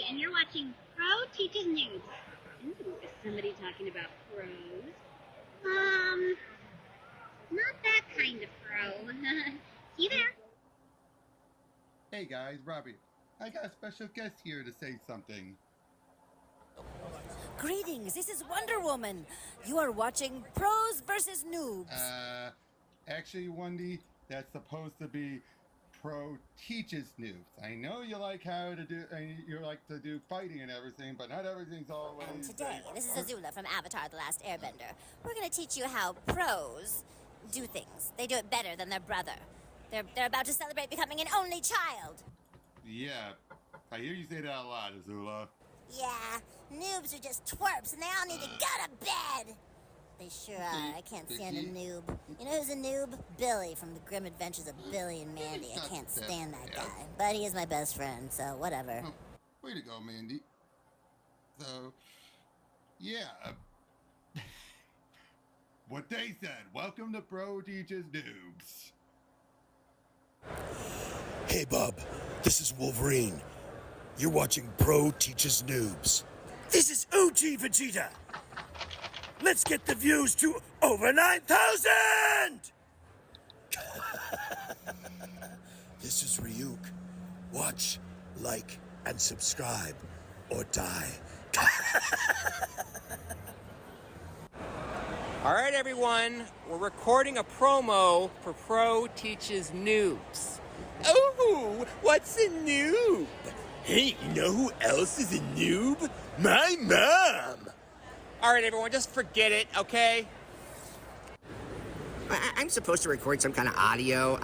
and you're watching Pro Teaches News. Ooh, is somebody talking about pros? Not that kind of pro. See you there. Hey guys, Robbie. I got a special guest here to say something. Greetings, this is Wonder Woman. You are watching Pros versus Noobs. Actually, Wendy, that's supposed to be Pro Teaches Noobs. I know you like you like to do fighting and everything, but not everything's always... And today, this is Azula from Avatar The Last Airbender. We're gonna teach you how pros do things. They do it better than their brother. They're about to celebrate becoming an only child. Yeah, I hear you say that a lot, Azula. Yeah, noobs are just twerps and they all need to go to bed. They sure are. I can't stand a noob. You know who's a noob? Billy from The Grim Adventures of Billy and Mandy. I can't stand that guy. But he is my best friend, so whatever. Oh, way to go, Mandy. So, yeah. What they said. Welcome to Pro Teaches Noobs. Hey, Bub. This is Wolverine. You're watching Pro Teaches Noobs. This is OG Vegeta. Let's get the views to over 9,000! This is Ryuk. Watch, like, and subscribe, or die. All right, everyone. We're recording a promo for Pro Teaches Noobs. Oh, what's a noob? Hey, you know who else is a noob? My mom! All right, everyone, just forget it, okay? I'm supposed to record some kind of audio.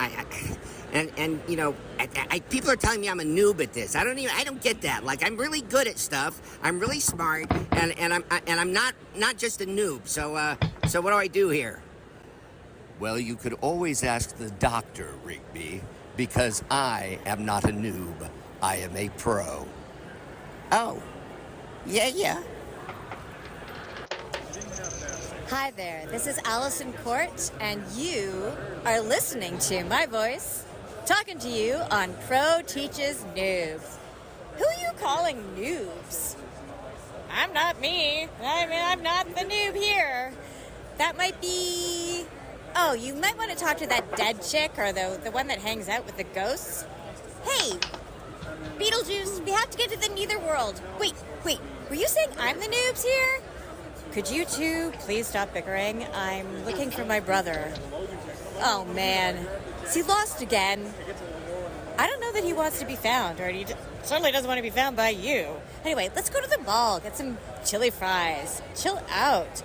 And you know, people are telling me I'm a noob at this. I don't get that. Like, I'm really good at stuff. I'm really smart, and I'm not just a noob. So what do I do here? Well, you could always ask the doctor, Rigby, because I am not a noob. I am a pro. Oh, yeah. Hi there, this is Allison Court, and you are listening to my voice, talking to you on Pro Teaches Noobs. Who are you calling noobs? I'm not me. I'm not the noob here. That might be... Oh, you might want to talk to that dead chick, or the one that hangs out with the ghosts. Hey, Beetlejuice, we have to get to the nether world. Wait, were you saying I'm the noobs here? Could you two please stop bickering? I'm looking for my brother. Oh, man. Is he lost again? I don't know that he wants to be found, or he certainly doesn't want to be found by you. Anyway, let's go to the mall, get some chili fries. Chill out.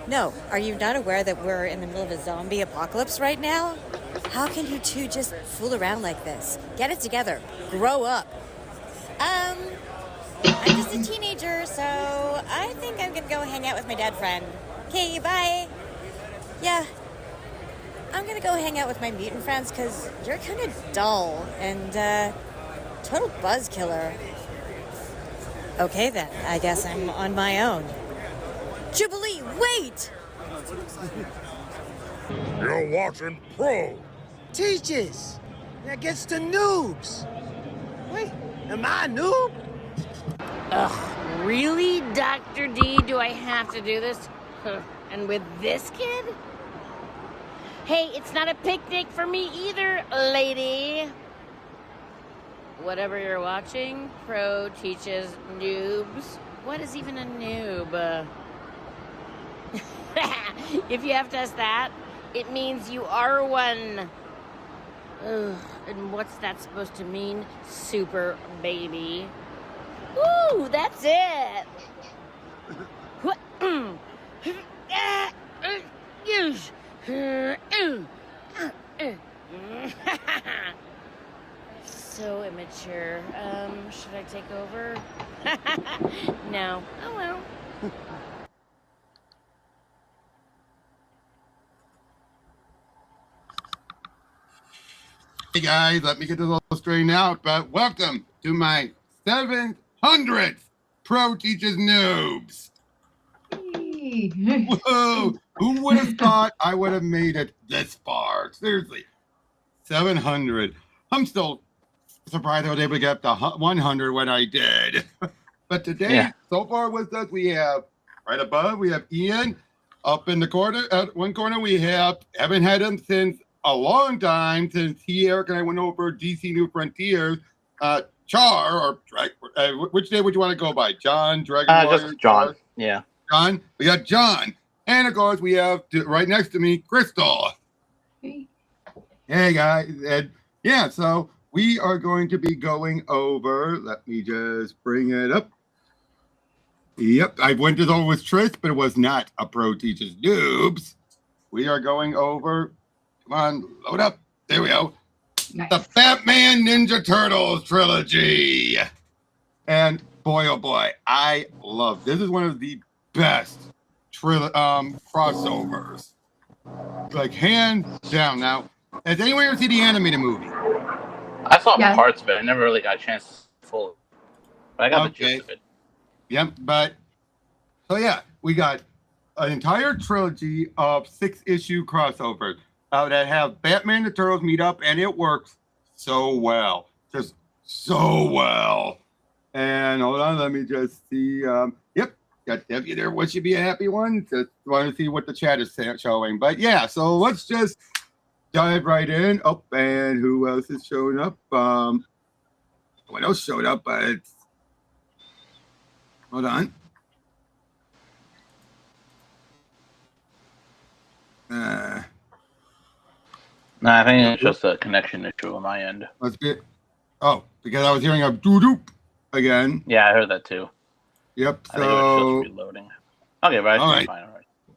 No, are you not aware that we're in the middle of a zombie apocalypse right now? How can you two just fool around like this? Get it together. Grow up. I'm just a teenager, so I think I'm gonna go hang out with my dad friend. Okay, bye. Yeah, I'm gonna go hang out with my mutant friends because you're kind of dull and total buzz killer. Okay then, I guess I'm on my own. Jubilee, wait! You're watching Pro Teaches. That gets to noobs. Wait, am I a noob? Ugh, really, Dr. D? Do I have to do this? And with this kid? Hey, it's not a picnic for me either, lady. Whatever you're watching, Pro Teaches Noobs. What is even a noob? If you have to ask that, it means you are one. Ugh, and what's that supposed to mean? Super baby. Ooh, that's it. So immature. Should I take over? No. Oh well. Hey guys, let me get this all straightened out, but welcome to my 700th Pro Teaches Noobs. Whoa, who would have thought I would have made it this far? Seriously, 700. I'm still surprised I was able to get up to 100 when I did. But today, so far with us, we have right above, we have Ian. Up in the corner, at one corner, we haven't had him since a long time, since Eric and I went over DC New Frontiers. Char, or which day would you want to go by? John, Dragon Warrior? Just John. Char? Yeah. John. We got John. And of course, we have right next to me, Crystal. Hey. Hey, guys. And yeah, so we are going to be going over, let me just bring it up. Yep, I went this over with Trish, but it was not a Pro Teachers Noobs. We are going over, come on, load up. There we go. Nice. The Batman Ninja Turtles Trilogy. And boy, oh boy, I love this. Is one of the best crossovers. Like, hands down. Now, has anyone ever seen the animated movie? I saw parts of it. I never really got a chance to full. But I got the gist of it. Yep, but so yeah, we got an entire trilogy of 6-issue crossovers that have Batman and the Turtles meet up, and it works so well, just so well. And hold on, let me just see. Yep, got Debbie there. What should be a happy one? Just want to see what the chat is showing. But yeah, so let's just dive right in. Oh, and who else is showing up? What else showed up? But hold on. No, I think it's just a connection issue on my end. Let's get. Oh, because I was hearing a doo-doop again. Yeah, I heard that too. Yep. I think it was just reloading. Okay, but all right. Fine.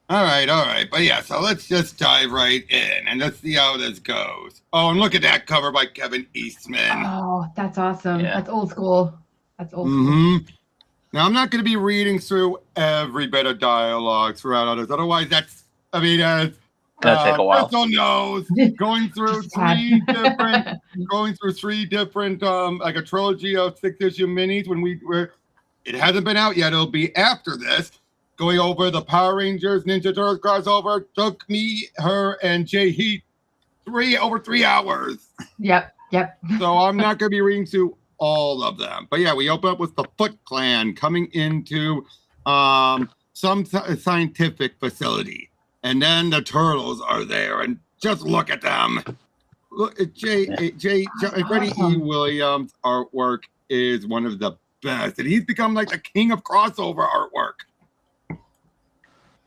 All right. But yeah, so let's just dive right in and let's see how this goes. Oh, and look at that cover by Kevin Eastman. Oh, that's awesome. Yeah. That's old school. That's old school. Now, I'm not going to be reading through every bit of dialogue throughout others. Otherwise, that's, I mean, gonna take a while. Crystal knows going through three different, like a trilogy of 6-issue minis when it hasn't been out yet. It'll be after this. Going over the Power Rangers Ninja Turtles crossover took me, her, and Jay Heat over 3 hours. Yep. So I'm not going to be reading through all of them. But yeah, we open up with the Foot Clan coming into some scientific facility. And then the Turtles are there. And just look at them. Look at Freddie E. Williams' artwork is one of the best. And he's become like the king of crossover artwork.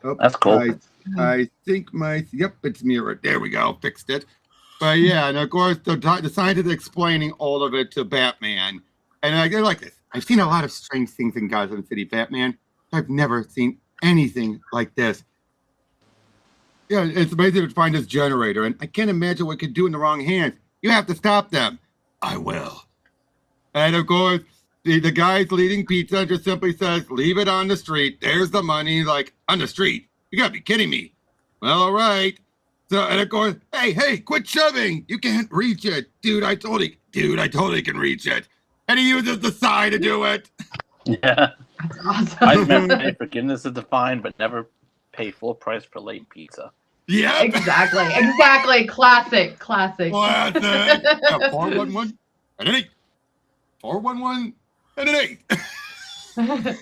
Oh, that's cool. I think it's mirrored. There we go. Fixed it. But yeah, and of course, the scientist explaining all of it to Batman. And I like this. I've seen a lot of strange things in Gotham City, Batman. I've never seen anything like this. Yeah, it's amazing to find this generator, and I can't imagine what it could do in the wrong hands. You have to stop them. I will. And of course, the guys leading pizza just simply says, leave it on the street. There's the money, like, on the street. You gotta be kidding me. Well, all right. So, and of course, hey, quit shoving. You can't reach it. Dude, I totally can reach it. And he uses the sign to do it. Yeah. That's awesome. I remember forgiveness is defined, but never pay full price for late pizza. Yeah. Exactly. Classic. 411 and an 8. 411 and an 8.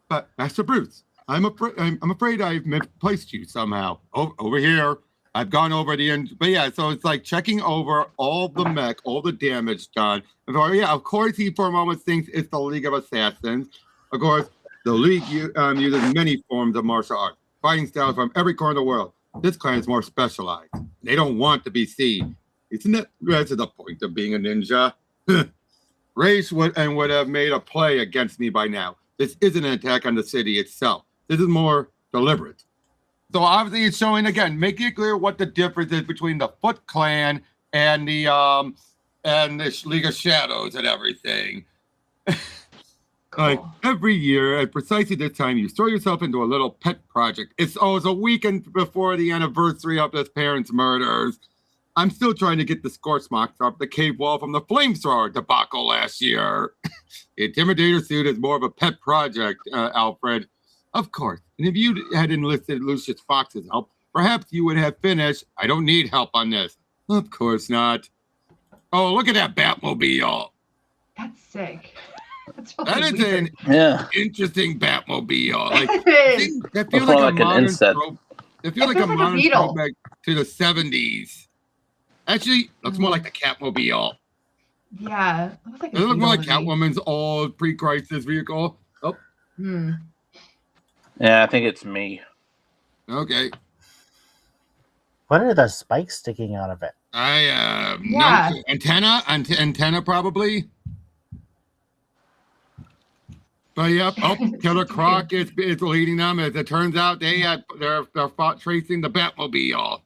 But Master Bruce, I'm afraid I've misplaced you somehow. Over here, I've gone over the end. But yeah, so it's like checking over all the mech, all the damage done. Yeah, of course, he for a moment thinks it's the League of Assassins. Of course, the League uses many forms of martial arts, fighting styles from every corner of the world. This clan is more specialized. They don't want to be seen. Isn't it? That's the point of being a ninja. Race would have made a play against me by now. This isn't an attack on the city itself. This is more deliberate. So obviously it's showing, again, making it clear what the difference is between the Foot Clan and the League of Shadows and everything. Cool. Like every year at precisely this time, you throw yourself into a little pet project. It's a weekend before the anniversary of his parents' murders. I'm still trying to get the scorch marks off the cave wall from the flamethrower debacle last year. The Intimidator suit is more of a pet project, Alfred. Of course. And if you had enlisted Lucius Fox's help, perhaps you would have finished. I don't need help on this. Of course not. Oh, look at that Batmobile. That's sick. That's That really is weird. an interesting Batmobile. Like, It is. that feels Looks more like a like an modern insect. trope. It It feels like feels a like a modern beetle. throwback to the 70s. Actually, looks more like the Catmobile. Yeah. It looks like a Does it look more like beetle to me. Catwoman's old pre-crisis vehicle? Oh, Hmm. Yeah, I think it's me. okay. What are the spikes sticking out of it? I Yeah. no antenna probably. But yep, Killer Croc is leading them. As it turns out, they're tracing the Batmobile.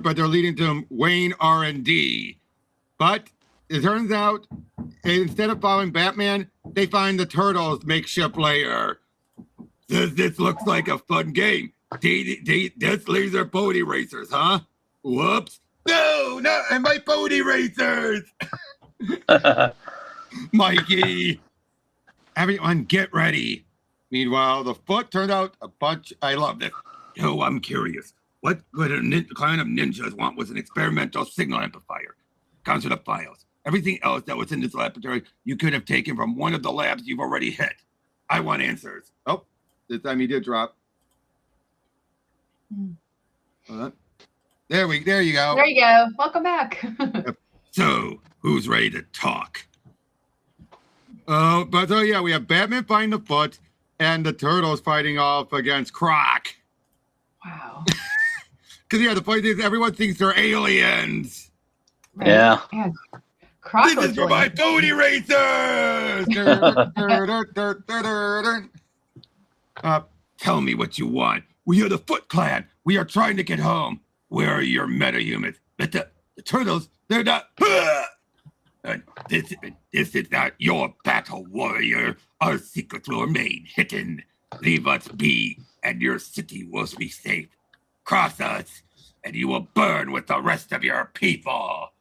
But they're leading to Wayne R&D. But it turns out, instead of following Batman, they find the Turtles' makeshift lair. This looks like a fun game. That's laser pony racers, huh? Whoops. No, and my pony racers. Mikey. Everyone get ready. Meanwhile, the foot turned out a bunch. I love this. Yo, I'm curious. What would a clan of ninjas want was an experimental signal amplifier. Comes with the files. Everything else that was in this laboratory you could have taken from one of the labs you've already hit. I want answers. Oh, this time he did drop. Hold on. There you go. There you go. Welcome back. So, who's ready to talk? So yeah, we have Batman fighting the foot and the Turtles fighting off against Croc. Wow. Because yeah, the point is everyone thinks they're aliens. Right. Yeah. Yeah. Croc This looks is for my pony racers. Tell me what you want. We are the Foot Clan. We are trying to get home. Where are your metahumans? But the Turtles, they're not. This is not your battle, warrior. Our secrets were made hidden. Leave us be, and your city will be safe. Cross us, and you will burn with the rest of your people.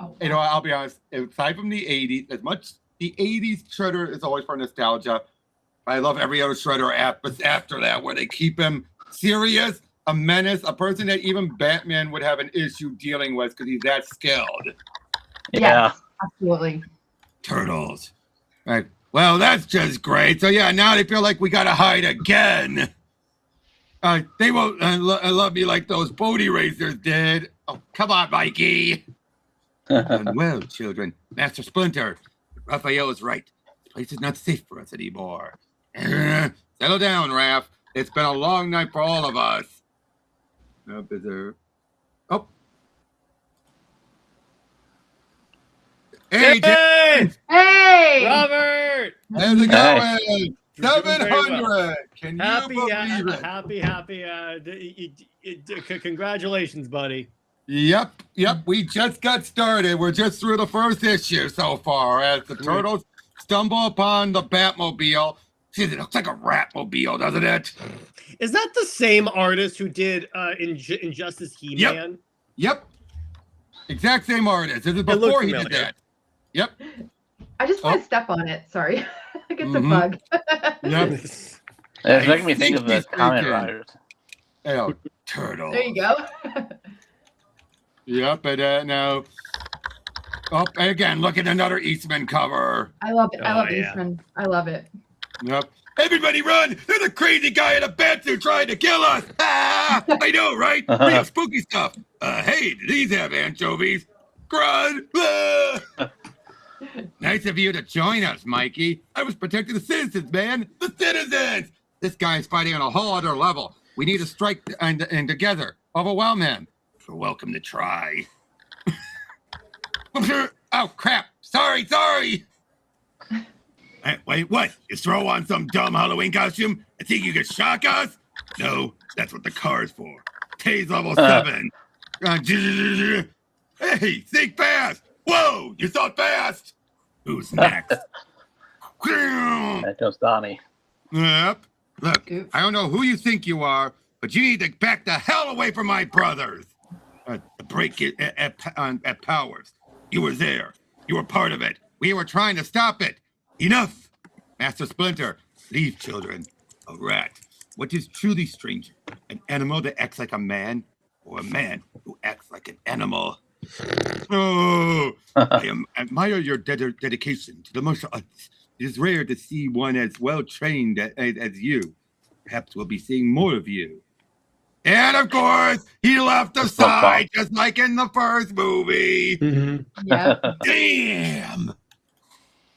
Oh, You know, I'll be honest. Aside from the 80s, as much the 80s Shredder is always for nostalgia. I love every other Shredder app, but after that, where they keep him serious, a menace, a person that even Batman would have an issue dealing with because he's that skilled. Yeah. Yes, absolutely. Turtles. Right. Well, that's just great. So yeah, now they feel like we gotta hide again. They won't love me like those pony racers did. Oh, come on, Mikey. Well, children, Master Splinter, Raphael is right. This place is not safe for us anymore. Settle down, Raph. It's been a long night for all of us. Oh. Hey, James! Hey! Robert! How's it going? Doing 700! well. Can you Happy, believe it? congratulations, buddy. Yep. We just got started. We're just through the first issue so far as the Turtles stumble upon the Batmobile. Jeez, it looks like a Ratmobile, doesn't it? Is that the same artist who did Injustice He-Man? Yep. Exact same artist. This is looked before he did familiar. that. Yep. I just want to step on it. Sorry. Like it's a bug. Yep. It's making me think of the Kamen Riders. Oh, Turtle. There you go. Yep, and now. Oh, and again, look at another Eastman cover. I love it. I love yeah. Eastman. I love it. Yep. Everybody run! There's a crazy guy in a batsuit trying to kill us! Ah! I know, right? We have spooky stuff. Hey, do these have anchovies? Run! Ah! Nice of you to join us, Mikey. I was protecting the citizens, man. The citizens! This guy's fighting on a whole other level. We need to strike and together overwhelm him. You're welcome to try. Oh, crap. Sorry. Wait, what? You throw on some dumb Halloween costume and think you can shock us? No, that's what the car's for. Tase level 7. Hey, think fast! Whoa, you thought fast! Who's next? That goes Donnie. Yep. Look, I don't know who you think you are, but you need to back the hell away from my brothers. Break it at Powers. You were there. You were part of it. We were trying to stop it. Enough! Master Splinter, leave children. A rat. What is truly stranger? An animal that acts like a man, or a man who acts like an animal? Oh, I admire your dedication to the martial arts. It is rare to see one as well trained as you. Perhaps we'll be seeing more of you. And of course, he left the side just like in the first movie. Yeah. Damn.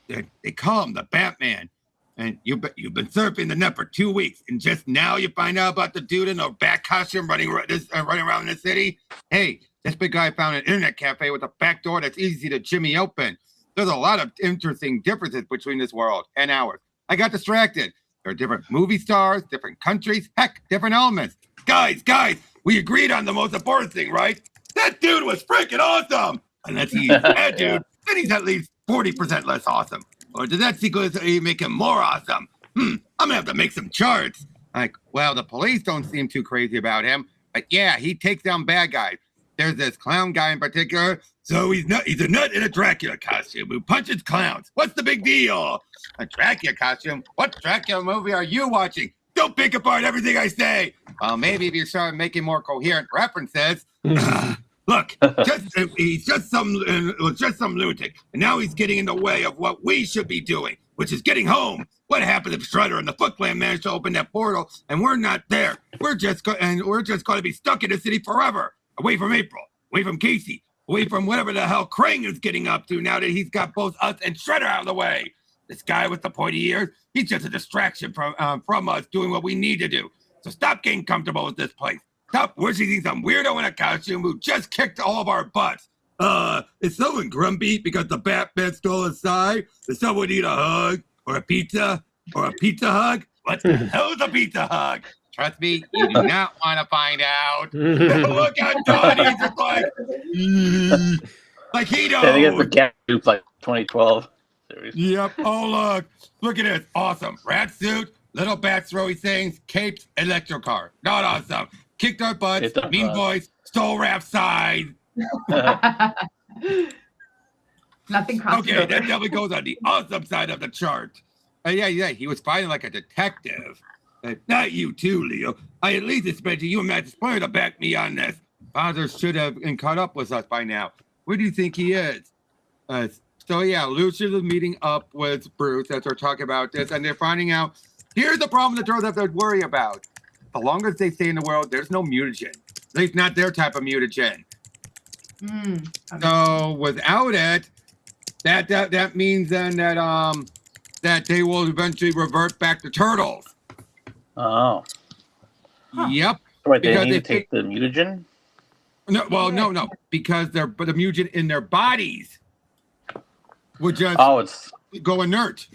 They call him the Batman. And you've been surfing the net for 2 weeks, and just now you find out about the dude in a bat costume running around the city? Hey, this big guy found an internet cafe with a back door that's easy to jimmy open. There's a lot of interesting differences between this world and ours. I got distracted. There are different movie stars, different countries, heck, different elements. Guys, we agreed on the most important thing, right? That dude was freaking awesome. Unless he's that dude, then he's at least 40% less awesome. Or does that secretly make him more awesome? I'm gonna have to make some charts. Like, well, the police don't seem too crazy about him, but yeah, he takes down bad guys. There's this clown guy in particular. So he's a nut in a Dracula costume who punches clowns. What's the big deal? A Dracula costume? What Dracula movie are you watching? Don't pick apart everything I say. Well, maybe if you start making more coherent references. Look, he's just some lunatic, and now he's getting in the way of what we should be doing, which is getting home. What happened if Shredder and the Foot Clan managed to open that portal, and we're not there? We're just going to be stuck in the city forever, away from April, away from Casey, away from whatever the hell Krang is getting up to now that he's got both us and Shredder out of the way. This guy with the pointy ears, he's just a distraction from us doing what we need to do. So stop getting comfortable with this place. Stop wishing some weirdo in a costume who just kicked all of our butts. Is someone grumpy because the Batman stole his sigh? Does someone need a hug? Or a pizza? Or a pizza hug? What the hell is a pizza hug? Trust me, you do not want to find out. Look at Donnie, he's just like he knows. I think it's the Cat Soup, like 2012 series. Yep. Oh, look at this. Awesome. Rat suit, little bat throwy things, capes, electro car. Not awesome. Kicked our butts, mean boys, stole Rap's side. Nothing crossed. Okay, that definitely goes on the awesome side of the chart. Yeah, he was fighting like a detective. Not you too, Leo. I at least expected you and Matt Splinter to back me on this. Father should have been caught up with us by now. Where do you think he is? So yeah, Lucius is meeting up with Bruce as they're talking about this, and they're finding out, here's the problem the Turtles have to worry about. The longer they stay in the world, there's no mutagen. At least not their type of mutagen. So without it, that means then that they will eventually revert back to turtles. Oh. Yep. Right, they need to take the mutagen? No, well, no, because the mutagen in their bodies would just go inert.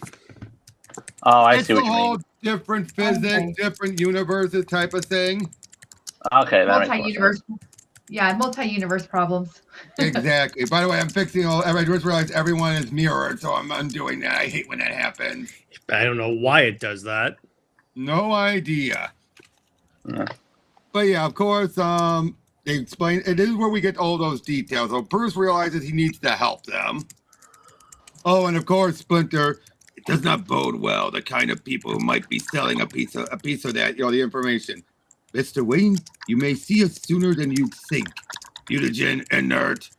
Oh, I see what you mean. Different physics, different universes type of thing. Okay, that multi-universe. Yeah, multi-universe problems. Exactly. By the way, I'm fixing I just realized everyone is mirrored, so I'm undoing that. I hate when that happens. I don't know why it does that. No idea. But yeah, of course, they explain it is where we get all those details. So Bruce realizes he needs to help them. Oh, and of course, Splinter. Does not bode well, the kind of people who might be selling a piece of that, the information. Mr. Wayne, you may see us sooner than you think. Mutagen inert.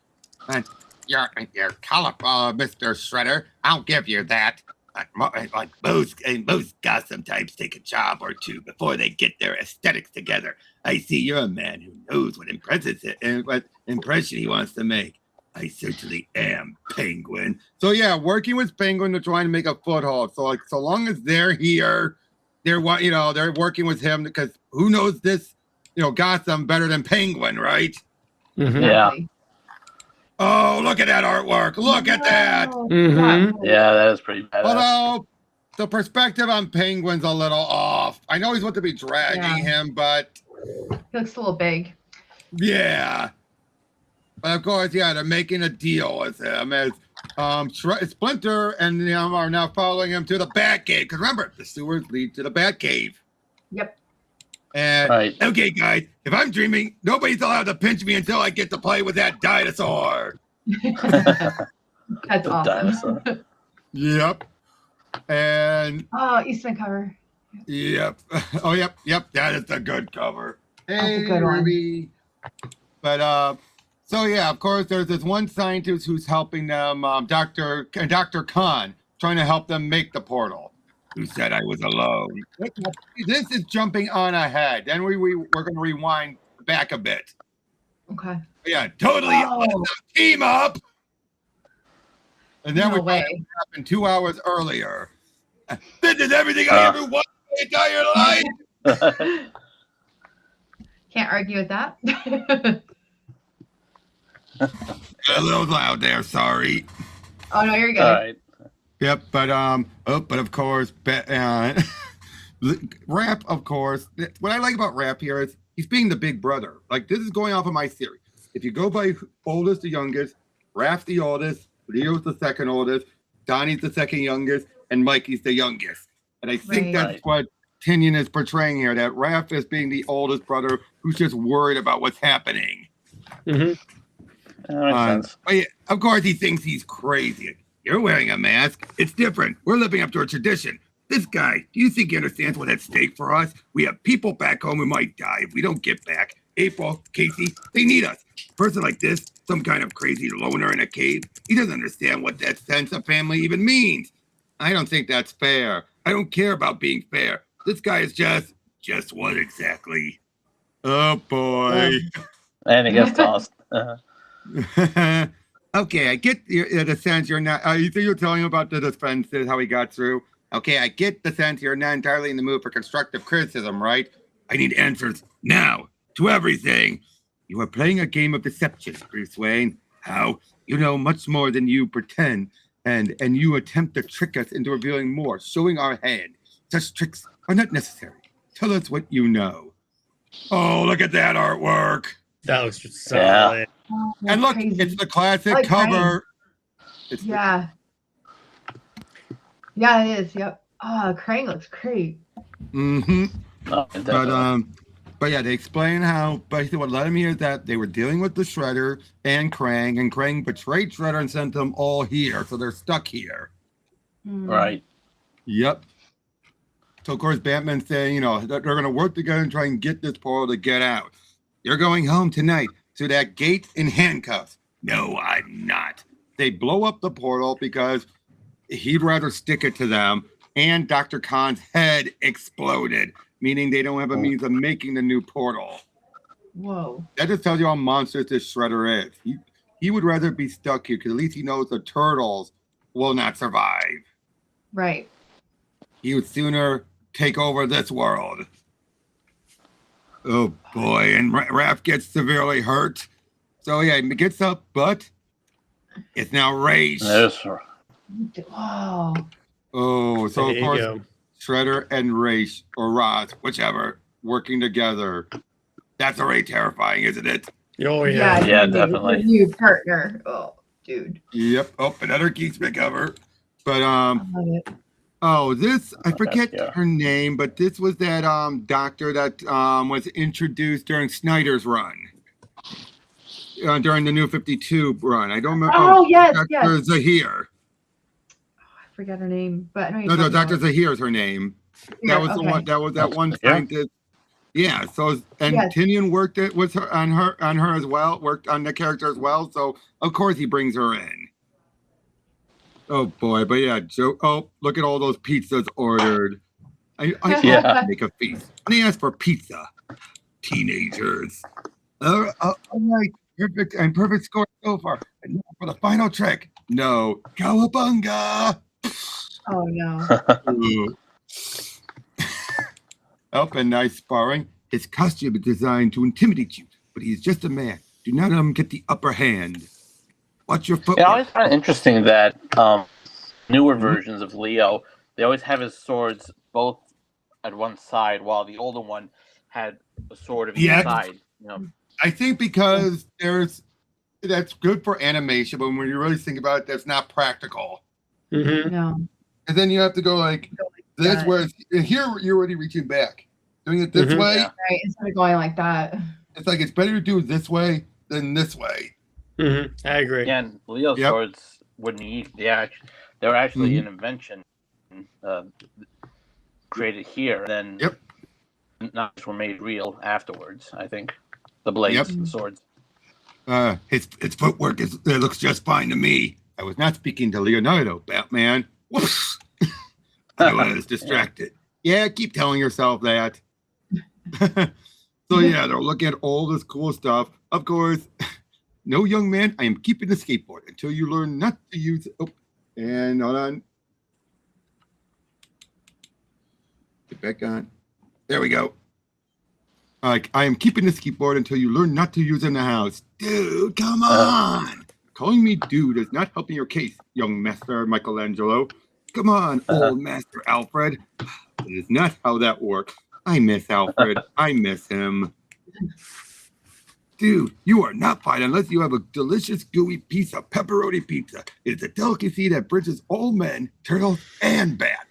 You're colorful, Mr. Shredder. I'll give you that. Like most Gotham types take a job or two before they get their aesthetics together. I see you're a man who knows what impression he wants to make. I certainly am, Penguin. So yeah, working with Penguin to try and make a foothold. So like, so long as they're here, they're working with him because who knows this, Gotham better than Penguin, right? Mm-hmm. Yeah. Oh, look at that artwork! Look at that! Mm-hmm. Yeah, that is pretty badass. Although the perspective on Penguin's a little off. I know he's supposed to be dragging him, but he looks a little big. Yeah. But of course, they're making a deal with him as Splinter and them are now following him to the Batcave. Because remember, the sewers lead to the Batcave. Yep. And okay, guys, if I'm dreaming, nobody's allowed to pinch me until I get to play with that dinosaur. That's awesome. Yep. And Eastman cover. Yep. Oh, yep. That is a good cover. That's a good one. Ruby. But So yeah, of course, there's this one scientist who's helping them, Dr. Khan, trying to help them make the portal. Who said I was alone? This is jumping on ahead. Then we're going to rewind back a bit. Okay. Yeah, totally awesome team up. And then we find out what happened 2 hours earlier. This is everything I ever wanted my entire life. Can't argue with that. A little loud there, sorry. Oh no, you're good. All right. Yep, but of course, Rap, of course. What I like about Rap here is he's being the big brother. Like, this is going off of my theory. If you go by oldest to youngest, Rap's the oldest, Leo's the second oldest, Donnie's the second youngest, and Mikey's the youngest. And I think that's what Tinian is portraying here, that Raph is being the oldest brother who's just worried about what's happening. Mm-hmm. That makes sense. But yeah, of course, he thinks he's crazy. You're wearing a mask. It's different. We're living up to a tradition. This guy, do you think he understands what's at stake for us? We have people back home who might die if we don't get back. April, Casey, they need us. A person like this, some kind of crazy loner in a cave, he doesn't understand what that sense of family even means. I don't think that's fair. I don't care about being fair. This guy is just what exactly? Oh, boy. And he gets tossed. Okay, I get the sense you're not. You think you're telling him about the defenses, how he got through? Okay, I get the sense you're not entirely in the mood for constructive criticism, right? I need answers now to everything. You are playing a game of deception, Bruce Wayne. How? You know much more than you pretend, and you attempt to trick us into revealing more, showing our hand. Such tricks are not necessary. Tell us what you know. Oh, look at that artwork. That was just solid. Oh, And look, crazy. it's the classic Like cover. Yeah. Yeah, it is. Yep. Oh, Krang looks great. Mm-hmm. Oh, But yeah, they explain how basically what led him here is that they were dealing with the Shredder and Krang betrayed Shredder and sent them all here, so they're stuck here. Right. Yep. So of course Batman's saying, that they're gonna work together and try and get this portal to get out. You're going home tonight to that gate in handcuffs. No, I'm not. They blow up the portal because he'd rather stick it to them, and Dr. Khan's head exploded, meaning they don't have a means of making the new portal. Whoa. That just tells you how monstrous this Shredder is. He would rather be stuck here because at least he knows the Turtles will not survive. Right. He would sooner take over this world. Oh boy, and Raph gets severely hurt. So yeah, he gets up, but it's now Rage. Wow. Oh, so There of you course, go. Shredder and Rage, or Roz, whichever, working together. That's already terrifying, isn't it? Oh Yeah, Yeah, you need definitely. a new partner. Oh, dude. Yep. Oh, another Geeksman cover. But I love it. oh, this I forget yeah. her name, but this was that doctor that was introduced during Snyder's run. During the New 52 run. I don't remember. Oh, yes, Dr. yes. Zahir. I forget her name, but I know you're No, talking Dr. about. Zahir is her name. That was the okay. one. That was that one Yeah. scientist. Yeah. So and Yes. Tinian worked it with her on her as well. Worked on the character as well. So of course he brings her in. Oh boy, but yeah, Joe. Oh, look at all those pizzas ordered. I Yeah. make a feast. And he asked for pizza. Teenagers. All right, perfect and perfect score so far. And now for the final trick. No, cowabunga. Oh, no. Ooh. Oh, and nice sparring. His costume is designed to intimidate you, but he's just a man. Do not let him get the upper hand. Watch your I footwork. always find it interesting that newer versions of Leo, they always have his swords both at one side, while the older one had a sword of each side. I think because that's good for animation, but when you really think about it, that's not practical. Mm-hmm. No. And then you have to go like this, that. whereas here you're already reaching back. Doing it this Mhm. way, Yeah. Right. Instead of going like that. it's like it's better to do it this way than this way. Mm-hmm. I agree. Yeah, and Leo's Yep. swords wouldn't need. They were actually an invention created here, and then not were made real afterwards. I think the blades, Yep. the swords. His footwork looks just fine to me. I was not speaking to Leonardo, Batman. Whoops. I was distracted. Yeah, keep telling yourself that. So yeah, they're looking at all this cool stuff. Of course, no, young man, I am keeping the skateboard until you learn not to use it. Oh, and hold on. Get back on. There we go. I am keeping the skateboard until you learn not to use it in the house. Dude, come on. Calling me dude is not helping your case, young Master Michelangelo. Come on, old Master Alfred. It is not how that works. I miss Alfred. I miss him. Dude, you are not fine unless you have a delicious, gooey piece of pepperoni pizza. It is a delicacy that bridges all men, turtles, and bats.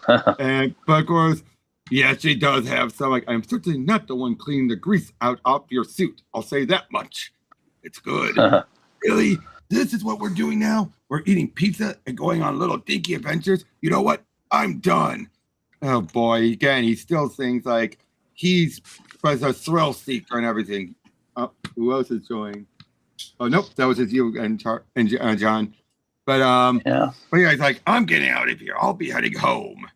But of course, yeah, she does have some. Like, I'm certainly not the one cleaning the grease out of your suit. I'll say that much. It's good. Really? This is what we're doing now? We're eating pizza and going on little dinky adventures? You know what? I'm done. Oh boy, again, he still sings like he's a thrill seeker and everything. Who else is joining? Oh nope, that was just you and John. But yeah, he's like, I'm getting out of here. I'll be heading home.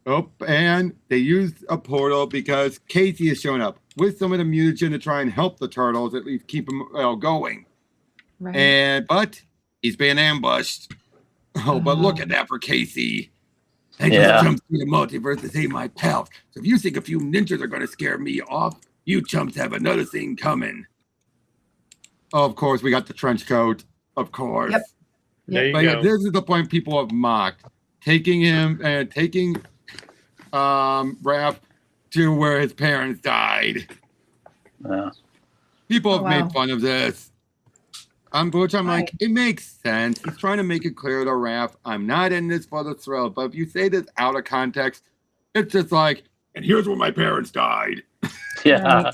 Oh, and they used a portal because Casey is showing up with some of the mutagen to try and help the turtles, at least keep them going. Right. But he's being ambushed. Oh, but look at that for Casey. I just jumped through the multiverse to save my pals. So if you think a few ninjas are going to scare me off, you chumps have another thing coming. Oh, of course, we got the trench coat. Of course. Yep. There you but go. Yeah, this is the point people have mocked. Taking him and taking Raph to where his parents died. People have made fun of this. Which I'm like, it makes sense. He's trying to make it clear to Raph, I'm not in this for the thrill. But if you say this out of context, it's just like, and here's where my parents died. Yeah.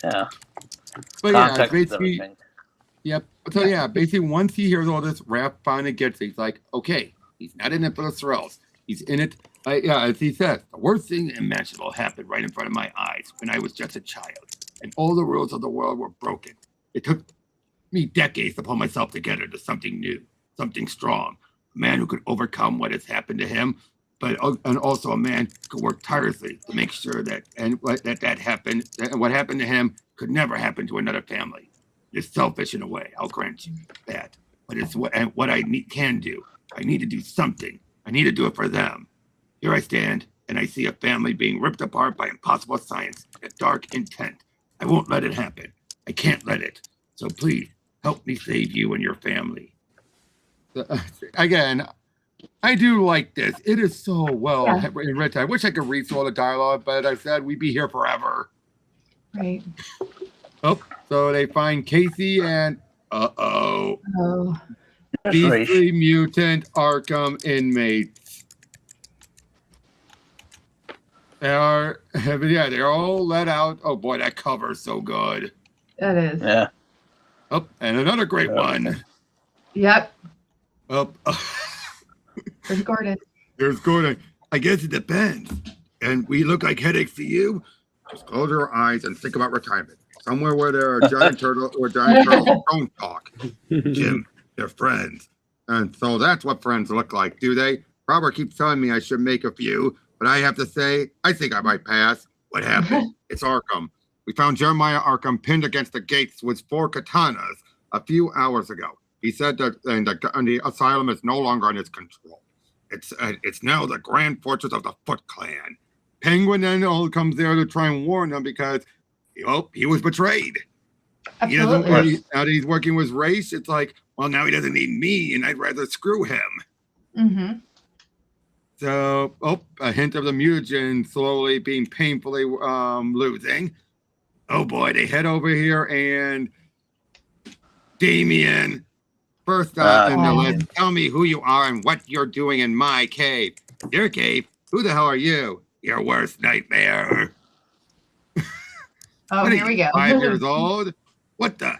But yeah, basically, yep. So yeah, basically once he hears all this, Raph finally gets it. He's like, okay, he's not in it for the thrills. He's in it. As he says, the worst thing imaginable happened right in front of my eyes when I was just a child, and all the rules of the world were broken. It took me decades to pull myself together to something new, something strong, a man who could overcome what has happened to him, and also a man who could work tirelessly to make sure that that happened, and what happened to him could never happen to another family. It's selfish in a way, I'll grant you that, but it's what I can do. I need to do something. I need to do it for them. Here I stand, and I see a family being ripped apart by impossible science and dark intent. I won't let it happen. I can't let it. So please, help me save you and your family. Again, I do like this. It is so well written. I wish I could read through all the dialogue, but I said we'd be here forever. Right. Oh, so they find Casey and these 3 mutant Arkham inmates. They're all let out. Oh boy, that cover is so good. That is. Yeah. Oh, and another great one. Yep. Oh, There's Gordon. There's Gordon. I guess it depends. And we look like headaches to you? Just close your eyes and think about retirement. Somewhere where there are giant turtles don't talk. Jim, they're friends. And so that's what friends look like, do they? Robert keeps telling me I should make a few, but I have to say, I think I might pass. What happened? It's Arkham. We found Jeremiah Arkham pinned against the gates with 4 katanas a few hours ago. He said that the asylum is no longer in his control. It's now the Grand Fortress of the Foot Clan. Penguin then all comes there to try and warn them because he was betrayed. Absolutely. Now that he's working with Race, it's like, well, now he doesn't need me, and I'd rather screw him. Mm-hmm. So, a hint of the mutagen slowly being painfully losing. Oh boy, they head over here, and Damien, first off in the list, tell me who you are and what you're doing in my cave. Your cave? Who the hell are you? Your worst nightmare. Oh, here we go. 5 years old? What the?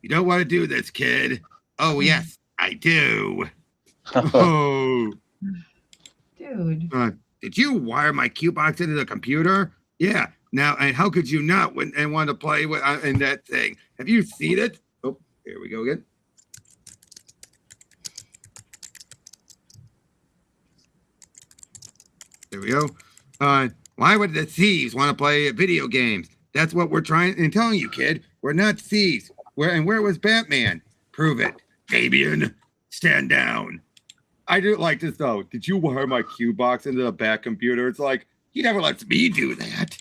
You don't want to do this, kid. Oh, yes, I do. Oh. Dude. Did you wire my cue box into the computer? Yeah. Now, and how could you not and want to play with in that thing? Have you seen it? Oh, here we go again. There we go. Why would the thieves want to play video games? That's what we're trying and telling you, kid. We're not thieves. Where was Batman? Prove it. Fabian, stand down. I do like this though. Did you wire my cue box into the back computer? It's like, he never lets me do that.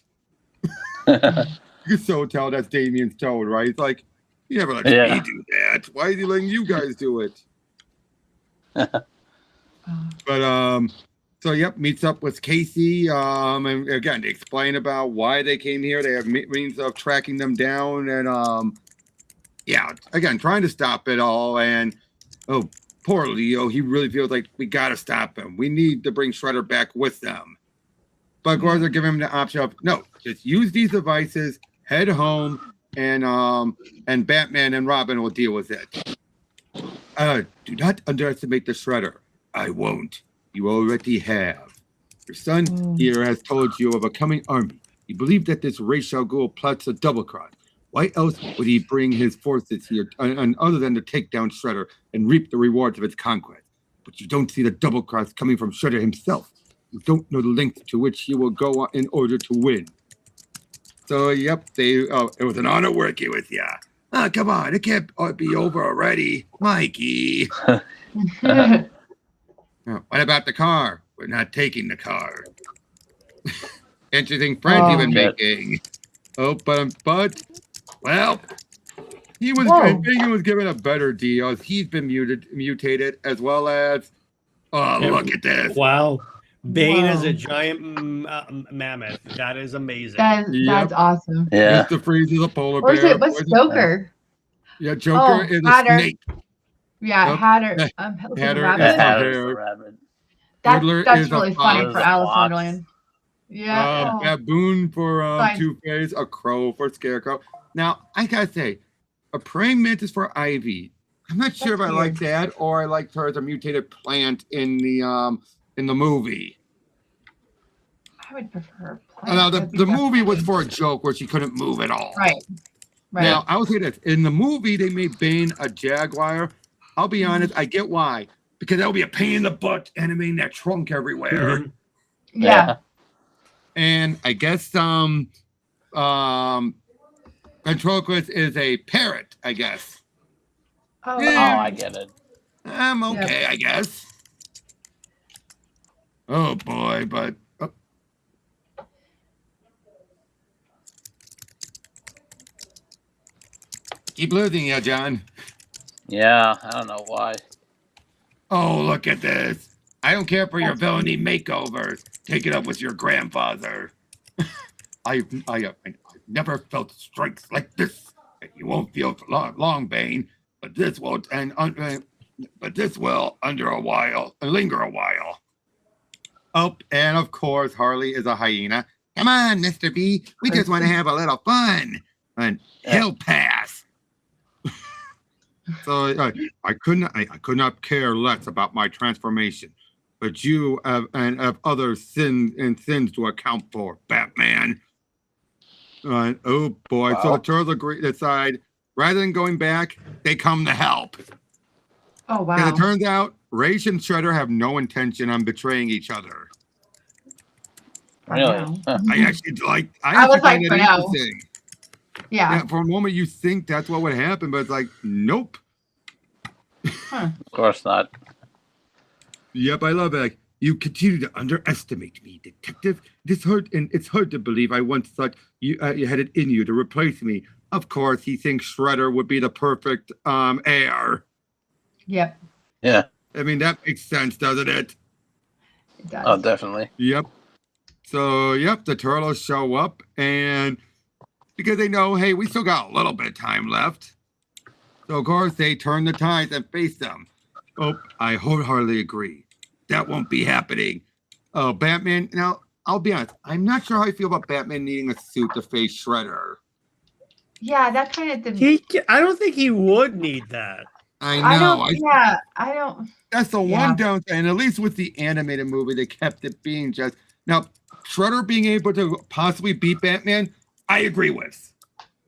You can so tell that's Damien's tone, right? It's like, he never lets me do that. Why is he letting you guys do it? But so yep, meets up with Casey. And again, they explain about why they came here. They have means of tracking them down, and yeah, again, trying to stop it all. And oh, poor Leo, he really feels like we gotta stop him. We need to bring Shredder back with them. But of course, they're giving him the option of no, just use these devices, head home, and Batman and Robin will deal with it. Do not underestimate the Shredder. I won't. You already have. Your son here has told you of a coming army. You believe that this racial Ghul plots a double cross. Why else would he bring his forces here, other than to take down Shredder and reap the rewards of its conquest? But you don't see the double cross coming from Shredder himself. You don't know the length to which he will go in order to win. So, yep, it was an honor working with you. Come on, it can't be over already, Mikey. What about the car? We're not taking the car. Interesting friend you've been making. Oh, but well, he was given a better deal. He's been mutated as well as. Oh, look at this! Wow, Bane is a giant mammoth. That is amazing. That's awesome. Yeah, Mr. Freeze is a polar bear. What's Joker? Yeah, Joker is a snake. Yeah, Hatter. Hatter is a rabbit. That's really funny for Alice in Wonderland. Yeah. Baboon for Two-Face, a crow for Scarecrow. Now, I gotta say, a praying mantis for Ivy. I'm not sure if I like that or I liked her as a mutated plant in the movie. I would prefer a plant. Now, the movie was for a joke where she couldn't move at all. Right. Now, I will say this. In the movie, they made Bane a jaguar. I'll be honest, I get why. Because that would be a pain in the butt animating that trunk everywhere. Yeah. And I guess ventriloquist is a parrot, I guess. Oh, I get it. I'm okay, I guess. Oh boy, but keep losing you, John. Yeah, I don't know why. Oh, look at this. I don't care for your villainy makeovers. Take it up with your grandfather. I've never felt strength like this. You won't feel for long, Bane, but this won't, but this will linger a while. Oh, and of course, Harley is a hyena. Come on, Mr. B. We just want to have a little fun. And he'll pass. So I could not care less about my transformation, but you have other sins to account for, Batman. Oh boy! Wow. So the Turtles decide rather than going back, they come to help. Oh wow! And it turns out Rage and Shredder have no intention on betraying each other. Really? I actually I was like, for now. Yeah, for a moment you think that's what would happen, but it's like, nope. Of course not. Yep, I love it. Like, you continue to underestimate me, detective. It's hard to believe I once thought you had it in you to replace me. Of course, he thinks Shredder would be the perfect heir. Yep. Yeah. I mean, that makes sense, doesn't it? It does. Oh, definitely. Yep. So, yep, the Turtles show up, and because they know, hey, we still got a little bit of time left. So, of course, they turn the tides and face them. Oh, I wholeheartedly agree. That won't be happening. Oh, Batman. Now, I'll be honest. I'm not sure how I feel about Batman needing a suit to face Shredder. Yeah, that kind of I don't think he would need that. I know. I don't. That's the one downside. And at least with the animated movie, they kept it being just. Now, Shredder being able to possibly beat Batman, I agree with.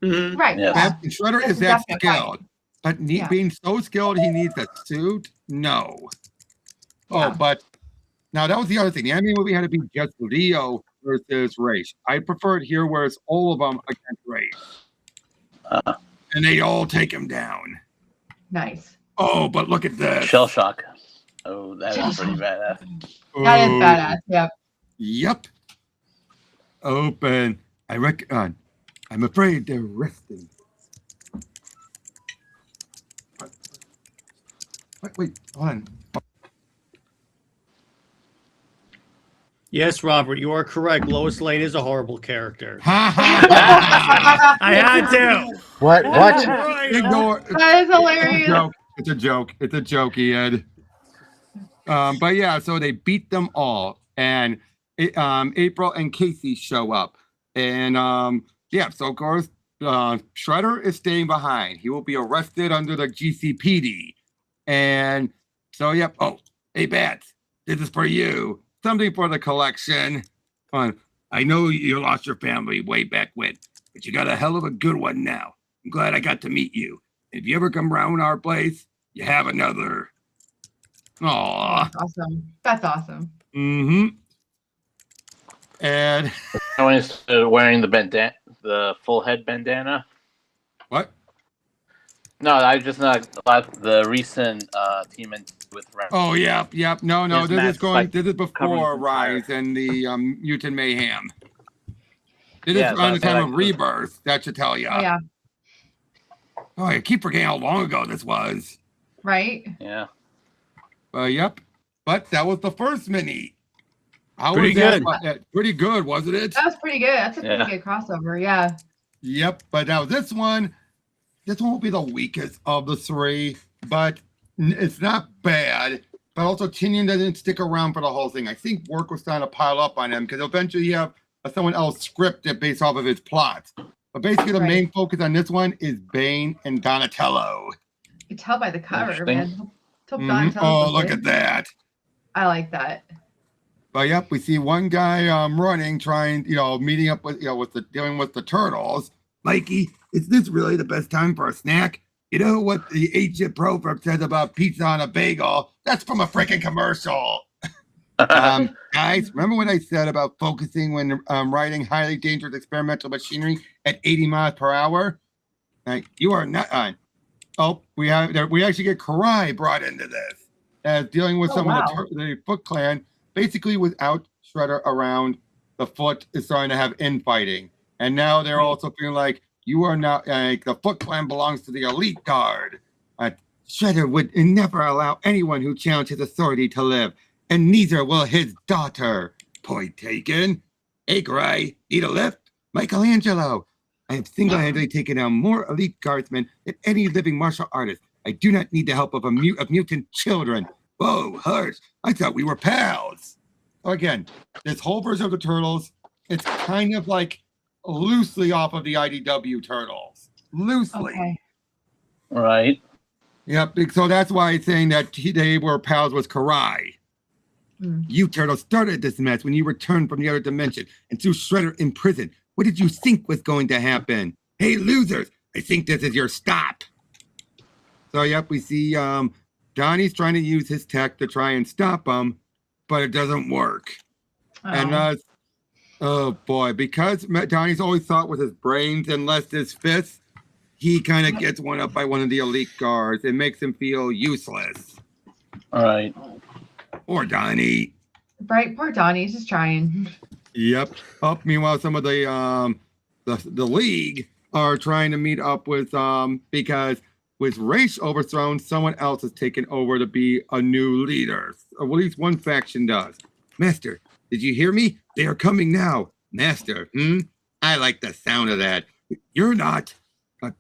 Mm-hmm. Right. Yeah. Shredder That's is that definitely skilled. But being so skilled he needs a suit? No. Yeah. Oh, but now that was the other thing. The anime movie had to be just Leo versus Raish. I prefer it here where it's all of them against Raish. And they all take him down. Nice. Oh, but look at this. Shell shock. Oh, that is pretty badass. That is badass. Yep. Yep. Open. I'm afraid they're resting. Wait, hold on. Yes, Robert, you are correct. Lois Lane is a horrible character. I had to. What? Ignore. That is hilarious. It's a joke. It's a joke, Ian. But yeah, so they beat them all, and April and Casey show up, and yeah, so of course Shredder is staying behind. He will be arrested under the GCPD, and so yep. Oh, hey Bats, this is for you. Something for the collection. I know you lost your family way back when, but you got a hell of a good one now. I'm glad I got to meet you. If you ever come around our place, you have another. Aww. Awesome. That's awesome. Mm-hmm. And When he's wearing the full head bandana. What? No, I just not the recent team with Ren. Oh yeah. No, His this mask, is going. like, This is covering before his Rise and the Mutant Mayhem. This Yeah, is so around I the feel time like of Rebirth. That should tell you. Oh, yeah. Oh, I keep forgetting how long ago this was. Right. Yeah. Yep. But that was the first mini. How Pretty was good. that? Pretty good, wasn't it? That was pretty good. That's a pretty good crossover. Yeah. Yep. But now this one will be the weakest of the three, but it's not bad. But also, Tinian doesn't stick around for the whole thing. I think work was starting to pile up on him because eventually you have someone else script it based off of his plot. But basically, the main focus on this one is Bane and Donatello. You can tell by the cover, man. Oh, look at that. I like that. But yep, we see one guy running, trying, meeting up with, dealing with the turtles. Mikey, is this really the best time for a snack? You know what the ancient proverb says about pizza on a bagel? That's from a freaking commercial. Guys, remember what I said about focusing when riding highly dangerous experimental machinery at 80 miles per hour? You are not on. Oh, we actually get Karai brought into this as dealing with some of the Foot Clan. Basically, without Shredder around, the Foot is starting to have infighting, and now they're also feeling like you are now the Foot Clan belongs to the Elite Guard. Shredder would never allow anyone who challenged his authority to live, and neither will his daughter. Point taken. Hey, Gray, need a lift? Michelangelo. I have single-handedly taken down more elite guardsmen than any living martial artist. I do not need the help of mutant children. Whoa, Hirsch, I thought we were pals. So again, this whole version of the Turtles, it's kind of like loosely off of the IDW Turtles. Loosely. Okay. Right. Yep, so that's why I'm saying that they were pals with Karai. You Turtles started this mess when you returned from the other dimension and threw Shredder in prison. What did you think was going to happen? Hey, losers, I think this is your stop. So, yep, we see Donnie's trying to use his tech to try and stop him, but it doesn't work. And, oh, boy, because Donnie's always thought with his brains and less his fists, he kind of gets one up by one of the elite guards. It makes him feel useless. All right. Poor Donnie. Right, poor Donnie. He's just trying. Yep. Meanwhile, some of the league are trying to meet up with because with Raish overthrown, someone else has taken over to be a new leader. Or at least one faction does. Master, did you hear me? They are coming now. Master, I like the sound of that. You're not.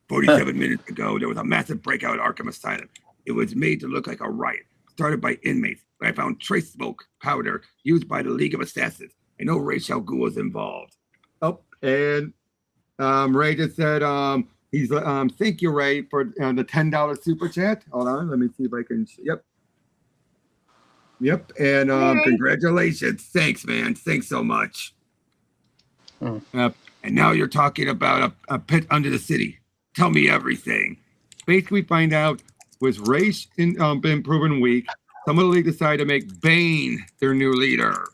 47 minutes ago, there was a massive breakout at Arkham Asylum. It was made to look like a riot, started by inmates, but I found trace smoke powder used by the League of Assassins. I know Ra's al Ghul was involved. Oh, and Ray just said he's thank you, Ray, for the $10 super chat. Hold on, let me see if I can. Yep, and congratulations. Thanks, man. Thanks so much. And now you're talking about a pit under the city. Tell me everything. Basically, find out was Ra's been proven weak. Some of the league decided to make Bane their new leader.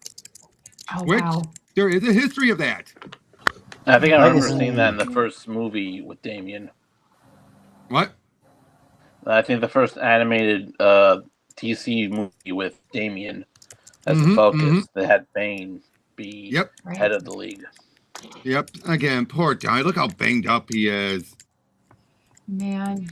Oh, which wow. there is a history of that. I think I remember seeing that in the first movie with Damien. What? I think the first animated DC movie with Damien as the focus, they had Bane be head of the league. Yep. Again, poor guy. Look how banged up he is. Man.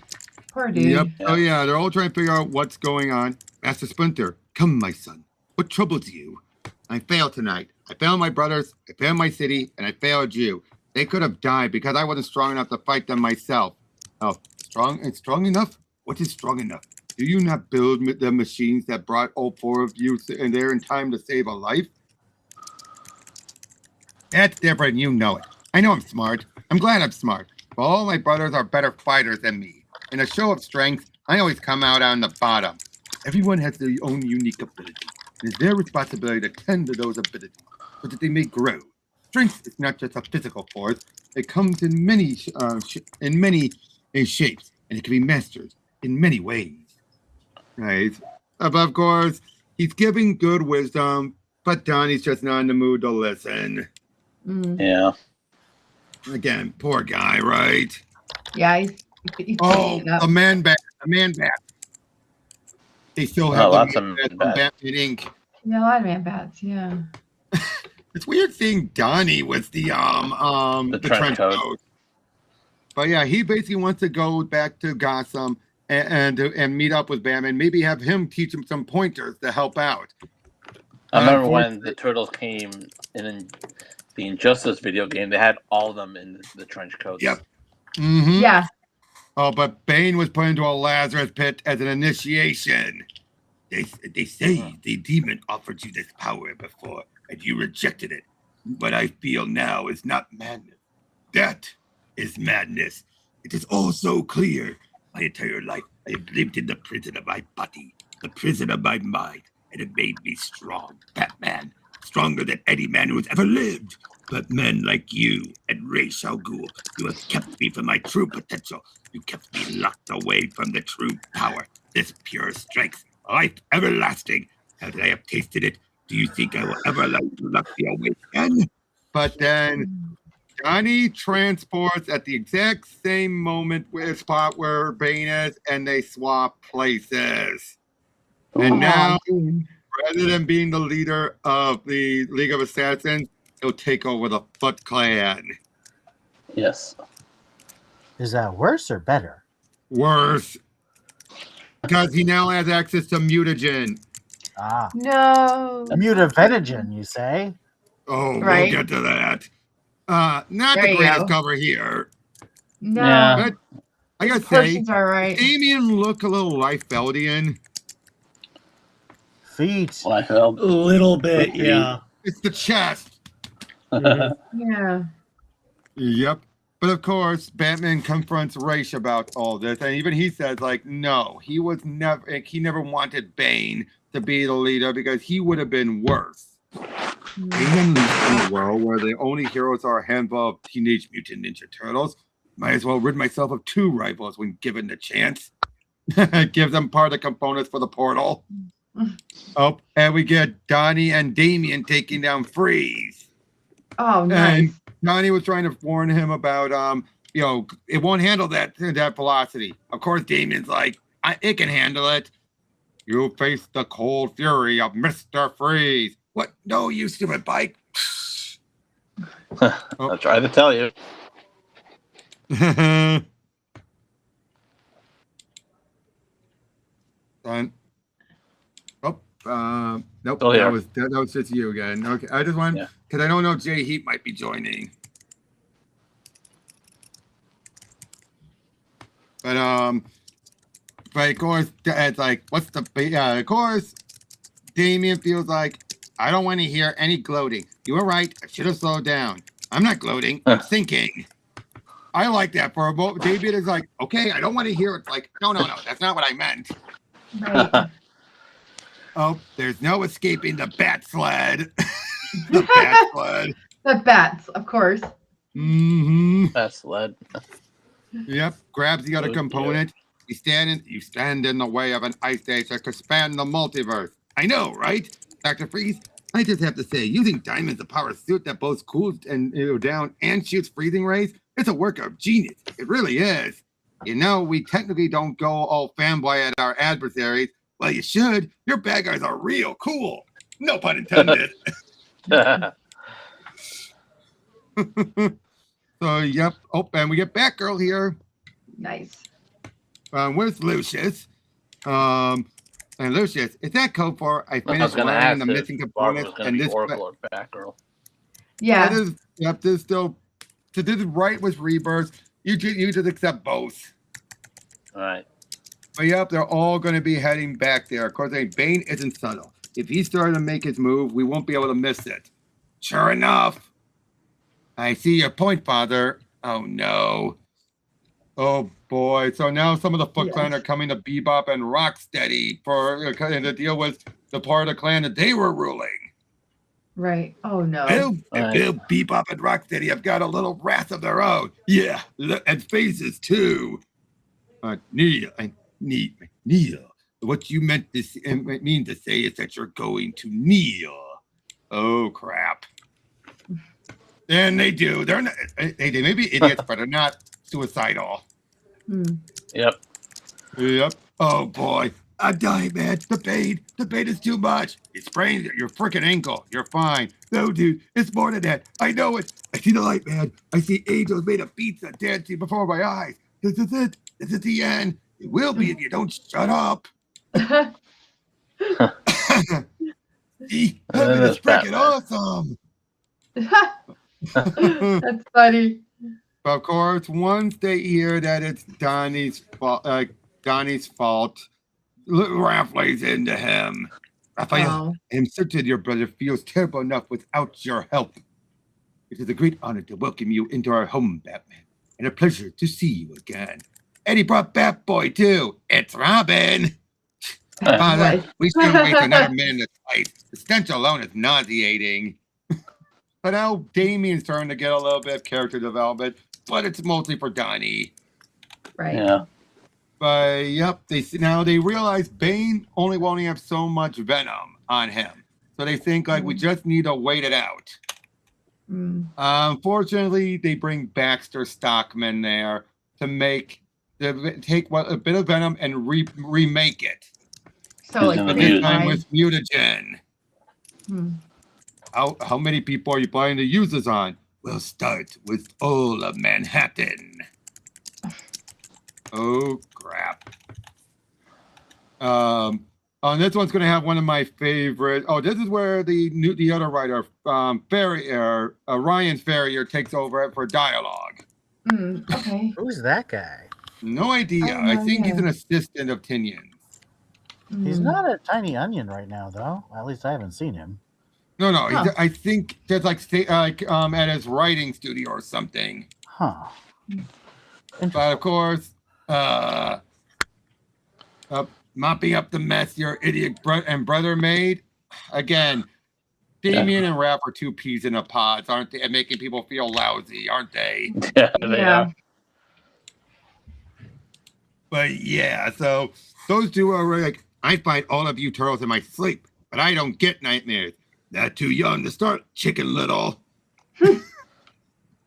Poor dude. Yep. Oh, yeah. They're all trying to figure out what's going on. Master Splinter, come, my son. What troubles you? I failed tonight. I failed my brothers, I failed my city, and I failed you. They could have died because I wasn't strong enough to fight them myself. Oh, strong enough? What is strong enough? Do you not build the machines that brought all four of you in there in time to save a life? That's different, you know it. I know I'm smart. I'm glad I'm smart. But all my brothers are better fighters than me. In a show of strength, I always come out on the bottom. Everyone has their own unique ability. It is their responsibility to tend to those abilities so that they may grow. Strength is not just a physical force. It comes in many shapes, and it can be mastered in many ways. Right? But of course, he's giving good wisdom, but Donnie's just not in the mood to listen. Yeah. Again, poor guy, right? Yeah, he's a man bat. They still have lots them of from Batman Inc. Yeah, a lot of man bats, yeah. It's weird seeing Donnie with the trench coat. But yeah, he basically wants to go back to Gotham and meet up with Batman. Maybe have him teach him some pointers to help out. I remember when the Turtles came in the Injustice video game, they had all of them in the trench coats. Yep. Mm-hmm. Yeah. Oh, but Bane was put into a Lazarus pit as an initiation. They say the demon offered you this power before, and you rejected it. What I feel now is not madness. That is madness. It is all so clear. My entire life, I have lived in the prison of my body, the prison of my mind, and it made me strong. Batman, stronger than any man who has ever lived. But men like you and Ra's al Ghul, you have kept me from my true potential. You kept me locked away from the true power, this pure strength, life everlasting. Now that I have tasted it, do you think I will ever let you lock me away again? But then Johnny transports at the exact same moment spot where Bane is, and they swap places. And now, rather than being the leader of the League of Assassins, he'll take over the Foot Clan. Yes. Is that worse or better? Worse. Because he now has access to mutagen. Ah. No. Mutavenogen, you say? Oh, Right. we'll get to that. Not There the you greatest go. cover here. No. Yeah. But I gotta say, Portions are right. Damien look a little Liefeldian. Feet. Well, I felt A little bit, yeah. It's the chest. Yeah. Yep. But of course, Batman confronts Ra's about all this, and even he says, like, no, he never wanted Bane to be the leader because he would have been worse. Bane lives in a world where the only heroes are a handful of Teenage Mutant Ninja Turtles. Might as well rid myself of two rivals when given the chance. Give them part of the components for the portal. Oh, and we get Donnie and Damien taking down Freeze. Oh, nice. And Donnie was trying to warn him about, it won't handle that velocity. Of course, Damien's like, it can handle it. You face the cold fury of Mr. Freeze. What? No, you stupid bike. I tried to tell you. Done. Nope. Oh, yeah. That was just you again. Okay, I just want because I don't know if Jay Heat might be joining. But of course, it's like, what's the of course, Damien feels like I don't want to hear any gloating. You were right. I should have slowed down. I'm not gloating. I'm thinking. I like that for a moment. Damien is like, okay, I don't want to hear it. Like, no, that's not what I meant. Right. Oh, there's no escaping the bat sled. The bat sled. The bats, of course. Mm-hmm. That's lead. Yep. Grabs the other Oh, component. You stand in the way of an ice age that could span the multiverse. I know, right? Dr. Freeze, I just have to say, using diamonds to power a suit that both cools down and shoots freezing rays, it's a work of genius. It really is. You know, we technically don't go all fanboy at our adversaries. Well, you should. Your bad guys are real cool. No pun intended. So, yep. Oh, and we get Batgirl here. Nice. With Lucius. And Lucius, is that code for I finished learning learning the if missing Barbara components was and be this Oracle or Batgirl. Yeah. That is, yep, this still to do right with Rebirth. You just accept both. All right. But yep, they're all going to be heading back there. Of course, Bane isn't subtle. If he's starting to make his move, we won't be able to miss it. Sure enough. I see your point, Father. Oh, no. Oh, boy. So now some of the Foot Clan are coming to Bebop and Rocksteady to deal with the part of the clan that they were ruling. Right. Oh, no. Bill, Bebop and Rocksteady have got a little wrath of their own. Yeah, and faces, too. Neil, what you mean to say is that you're going to kneel. Oh, crap. And they do. They may be idiots, but they're not suicidal. Yep. Oh, boy. I'm dying, man. The pain is too much. It sprained your freaking ankle. You're fine. No, dude, it's more than that. I know it. I see the light, man. I see angels made of pizza dancing before my eyes. This is it. This is the end. It will be if you don't shut up. See, heaven is freaking awesome. That's funny. Of course, once they hear that it's Donnie's fault, Raph lays into him. Raphael, I am certain your brother feels terrible enough without your help. It is a great honor to welcome you into our home, Batman, and a pleasure to see you again. And he brought Batboy, too. It's Robin. Father, we shouldn't waste another minute in this place. The stench alone is nauseating. But now Damien's starting to get a little bit of character development, but it's mostly for Donnie. Right. Yeah. But yep, they realize Bane only have so much venom on him, so they think we just need to wait it out. Unfortunately, they bring Baxter Stockman there to take a bit of venom and remake it. So but this time with mutagen. How many people are you planning to use this on? We'll start with all of Manhattan. Oh, crap. This one's going to have one of my favorite. Oh, this is where the other writer, Ryan Ferrier, takes over for dialogue. Okay. Who's that guy? No idea. I think he's an assistant of Tinian's. He's not a tiny onion right now, though. At least I haven't seen him. No. I think there's at his writing studio or something. Huh. But of course, mopping up the mess your idiot brother made. Again, Damien and Raph are two peas in a pod, aren't they? And making people feel lousy, aren't they? Yeah, they are. But yeah, so those two are like, I fight all of you turtles in my sleep, but I don't get nightmares. Not too young to start, Chicken Little.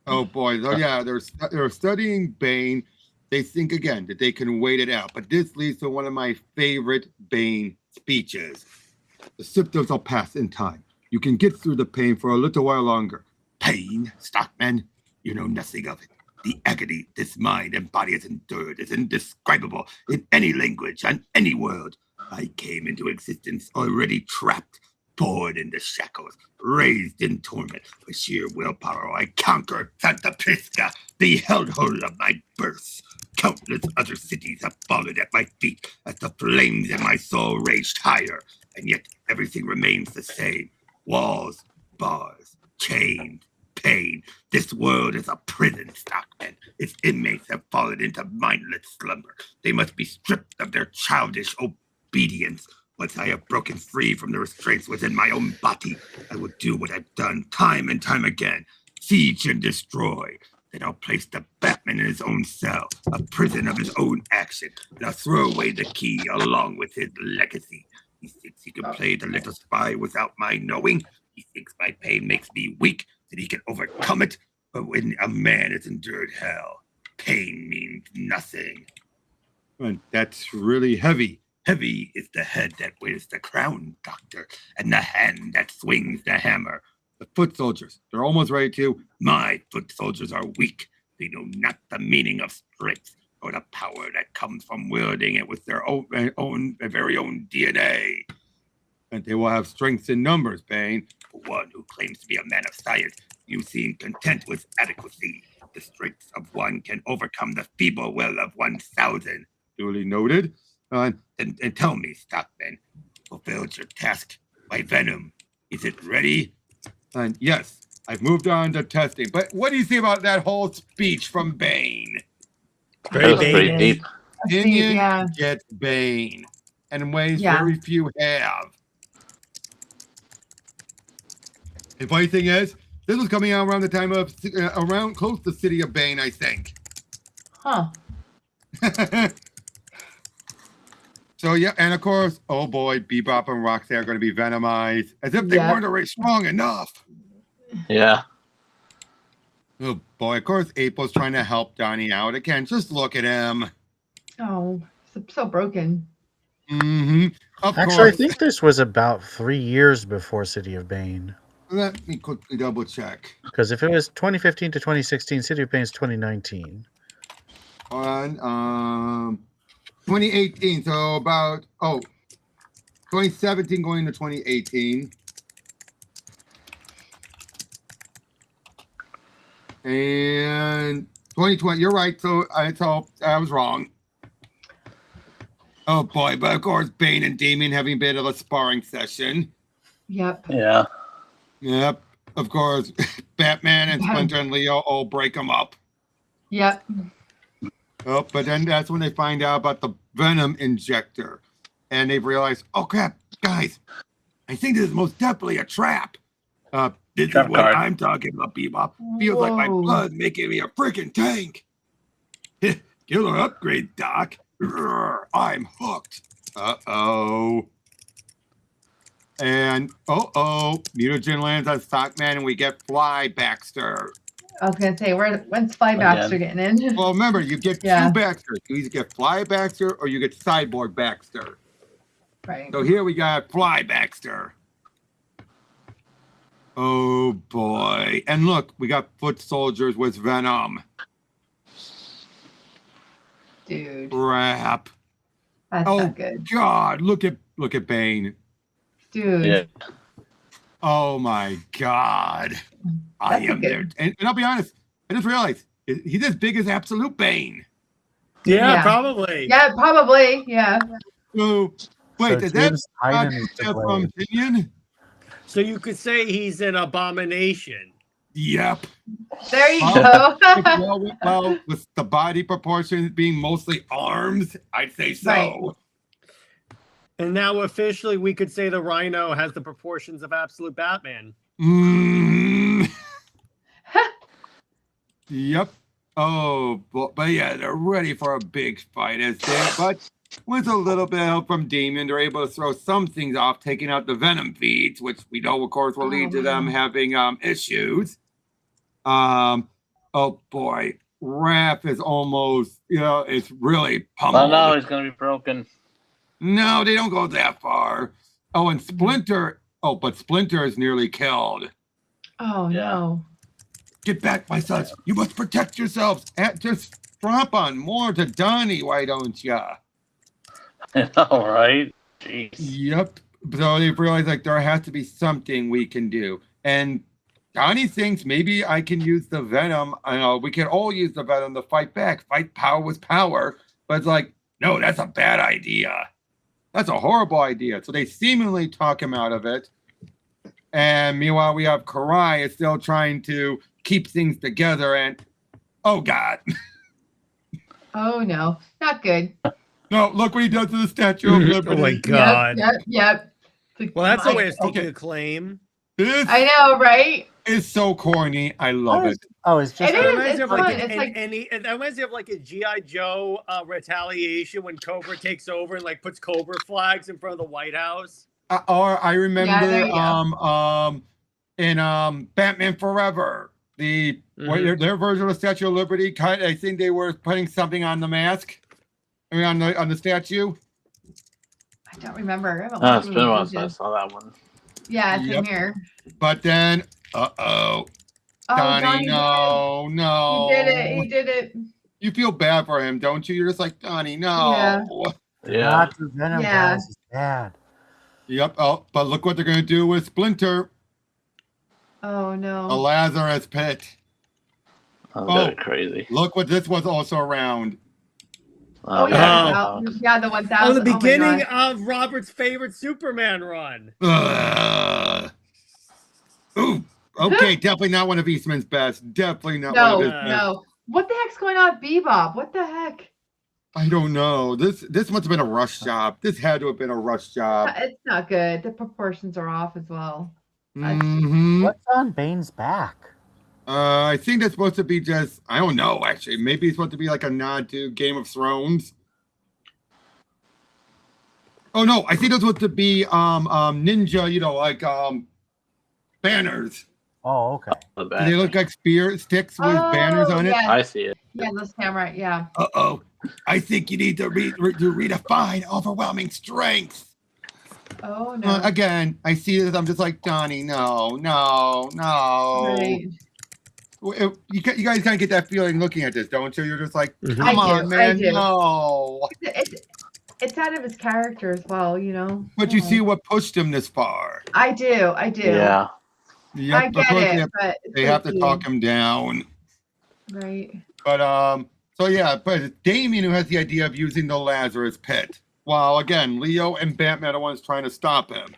Oh boy, so yeah, they're studying Bane. They think again that they can wait it out, but this leads to one of my favorite Bane speeches. The symptoms will pass in time. You can get through the pain for a little while longer. Pain, Stockman? You know nothing of it. The agony this mind and body has endured is indescribable in any language, on any world. I came into existence already trapped, born into shackles, raised in torment. By sheer willpower, I conquered Santa Prisca, the hellhole of my birth. Countless other cities have fallen at my feet as the flames in my soul raged higher, and yet everything remains the same. Walls, bars, chains, pain. This world is a prison, Stockman. Its inmates have fallen into mindless slumber. They must be stripped of their childish obedience. Once I have broken free from the restraints within my own body, I will do what I've done time and time again. Siege and destroy. Then I'll place the Batman in his own cell, a prison of his own action, and I'll throw away the key along with his legacy. He thinks he can play the little spy without my knowing. He thinks my pain makes me weak, that he can overcome it. But when a man has endured hell, pain means nothing. And that's really heavy. Heavy is the head that wears the crown, Doctor, and the hand that swings the hammer. The foot soldiers, they're almost ready to. My foot soldiers are weak. They know not the meaning of strength or the power that comes from wielding it with their very own DNA. And they will have strengths in numbers, Bane. For one who claims to be a man of science, you seem content with adequacy. The strength of one can overcome the feeble will of 1,000. Duly noted. And tell me, Stockman, fulfilled your task by Venom. Is it ready? And yes, I've moved on to testing. But what do you think about that whole speech from Bane? Very deep. Opinion gets Bane, and in ways very few have. The funny thing is, this was coming out around the time of around close to City of Bane, I think. Huh. So yeah, and of course, oh boy, Bebop and Roxy are going to be Venomized, as if they weren't already strong enough. Yeah. Oh boy, of course, April's trying to help Donnie out again. Just look at him. Oh, so broken. Mm-hmm. Actually, I think this was about 3 years before City of Bane. Let me quickly double check. Because if it was 2015 to 2016, City of Bane is 2019. 2018, so about 2017 going to 2018. And 2020, you're right, so I was wrong. Oh boy, but of course Bane and Damien having a bit of a sparring session. Yep. Yeah. Yep. Of course, Batman and Splinter and Leo all break them up. Yep. Oh, but then that's when they find out about the Venom injector. And they realize, oh crap, guys, I think this is most definitely a trap. This is what I'm talking about, Bebop. Feels like my blood making me a freaking tank. Killer upgrade, Doc. I'm hooked. Uh-oh. And, mutagen lands on Stockman and we get Fly Baxter. I was going to say, when's Fly Baxter getting in? Well, remember, you get two Baxters. You either get Fly Baxter or you get Cyborg Baxter. Right. So here we got Fly Baxter. Oh, boy. And look, we got foot soldiers with Venom. Dude. Crap. That's not good. God, look at Bane. Dude. Yeah. Oh my God. I am there. And I'll be honest, I just realized he's as big as Absolute Bane. Yeah, probably. Yeah, probably. Yeah. So wait, is that from Tinian? So you could say he's an abomination. Yep. There you go. well, with the body proportions being mostly arms, I'd say so. Right. And now officially we could say the Rhino has the proportions of Absolute Batman. Yep. Oh, but yeah, they're ready for a big fight, but with a little bit of help from Damien, they're able to throw some things off, taking out the Venom feeds, which we know, of course, will lead to them having issues. Oh boy, Raph is almost, it's really pummeled. Oh no, he's gonna be broken. No, they don't go that far. Oh, and Splinter. Oh, but Splinter is nearly killed. Oh no! Get back, my sons! You must protect yourselves. Just drop on more to Donnie, why don't ya? All right. Jeez. Yep. So they realize there has to be something we can do, and Donnie thinks maybe I can use the Venom. We can all use the Venom to fight back, fight power with power. But it's no, that's a bad idea. That's a horrible idea. So they seemingly talk him out of it. And meanwhile, we have Karai is still trying to keep things together. And oh God. Oh no, not good. No, look what he does to the Statue of Liberty. Oh my God. Yep. Well, that's a way of staking a claim. This I know, right? is so corny. I love it. Oh, it's just. It It is. reminds It's me of fun. like It's like it reminds me of like a GI Joe retaliation when Cobra takes over and like puts Cobra flags in front of the White House. Or I remember there you go. in Batman Forever, their version of Statue of Liberty. I think they were putting something on the mask. I mean, on the statue. I don't remember. I haven't Oh, watched it's been a while movies. since I saw that one. Yeah, same here. But then, Oh, Donnie, Donnie, no. He did it. You feel bad for him, don't you? You're just like, Donnie, no. Yeah. Not the Venom guys is bad. Yep. Oh, but look what they're going to do with Splinter. Oh, no. A Lazarus pit. Oh, crazy. Look what this was also around. Oh, yeah. Yeah, the 1000. Oh, the my beginning God. of Robert's favorite Superman run. Ooh. Okay, definitely not one of Eastman's best. Definitely not No, one of his best. no. What the heck's going on with Bebop? What the heck? I don't know. This must have been a rush job. This had to have been a rush job. It's not good. The proportions are off as well. What's on Bane's back? I think that's supposed to be just, I don't know, actually. Maybe it's supposed to be like a nod to Game of Thrones. Oh no, I think that's supposed to be ninja, like banners. Oh, okay. They look like sticks with banners on it. Yes. I see it. Yeah, those camera, yeah. Uh-oh. I think you need to redefine overwhelming strength. Oh, no. Again, I see this. I'm just like, Donnie, no. Right. You guys kind of get that feeling looking at this, don't you? You're just like, come I on, do, man, I do. no. It's out of his character as well, But you see what pushed him this far. I do. Yeah. Yep, I get it, but they have to talk him down. Right. But so yeah, but it's Damien who has the idea of using the Lazarus pit. While again, Leo and Batman are ones trying to stop him.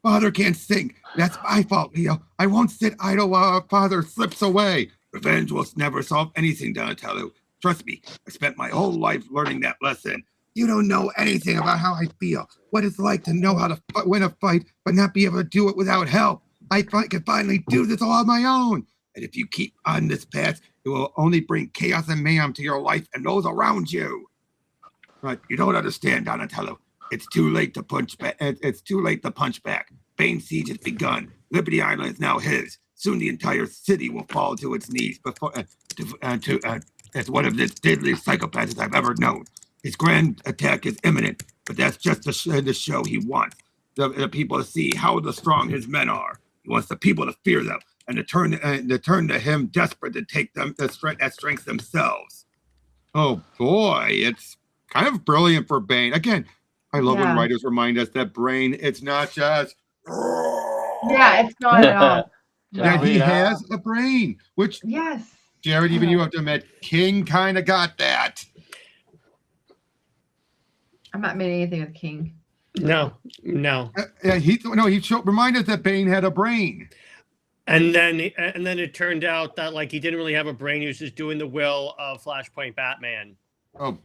Father can't think. That's my fault, Leo. I won't sit idle while our father slips away. Revenge will never solve anything, Donatello. Trust me, I spent my whole life learning that lesson. You don't know anything about how I feel, what it's like to know how to win a fight, but not be able to do it without help. I can finally do this all on my own. And if you keep on this path, it will only bring chaos and mayhem to your life and those around you. But you don't understand, Donatello. It's too late to punch back. It's too late to punch back. Bane's siege has begun. Liberty Island is now his. Soon the entire city will fall to its knees before as one of the deadliest psychopaths I've ever known. His grand attack is imminent, but that's just the show he wants. The people to see how strong his men are. He wants the people to fear them and to turn to him, desperate to take them that strength themselves. Oh boy, it's kind of brilliant for Bane. Again, I love when writers remind us that Brain, it's not just Yeah, it's not at all. that he has a brain, which Jared, even you have to admit, King kind of got that. I'm not made anything with King. No. He reminded us that Bane had a brain. And then it turned out that like he didn't really have a brain. He was just doing the will of Flashpoint Batman. Oh.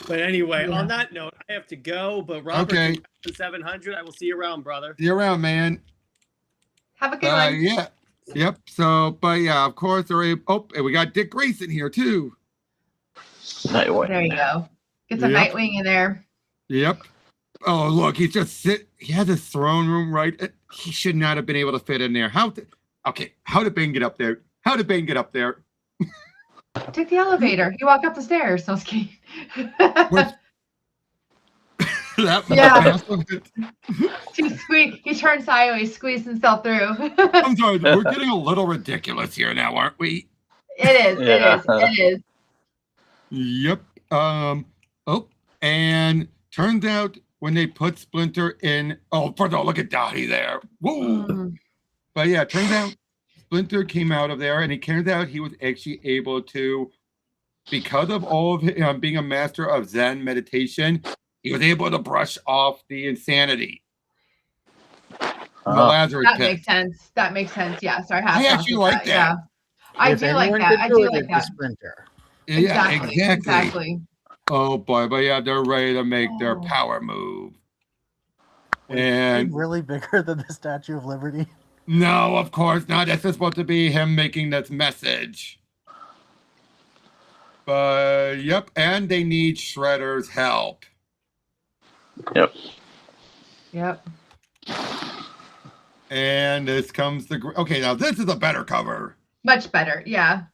But anyway, on that note, I have to go. But Robert, 700. I will see you around, brother. See you around, man. Have a good one. Yeah. Yep. So, but yeah, of course, and we got Dick Grayson here too. Nightwing. There you go. Get some Nightwing in there. Yep. Oh, look, he has his throne room, right? He should not have been able to fit in there. How did Bane get up there? How did Bane get up there? Take the elevator. You walk up the stairs. No, ski. He turned sideways, squeezed himself through. I'm sorry, we're getting a little ridiculous here now, aren't we? It is. Yep. And turns out when they put Splinter in, look at Dottie there. Whoa. But yeah, it turns out Splinter came out of there, and it turns out he was actually able to, because of all of him being a master of Zen meditation, he was able to brush off the insanity. The Lazarus pit. That makes sense. Yeah, sorry. I actually like that. Yeah. I do like that. Splinter. Yeah, exactly. Oh boy, but yeah, they're ready to make their power move. And really bigger than the Statue of Liberty? No, of course not. This is supposed to be him making this message. But yep, and they need Shredder's help. Yep. And this comes the okay. Now this is a better cover. Much better, yeah.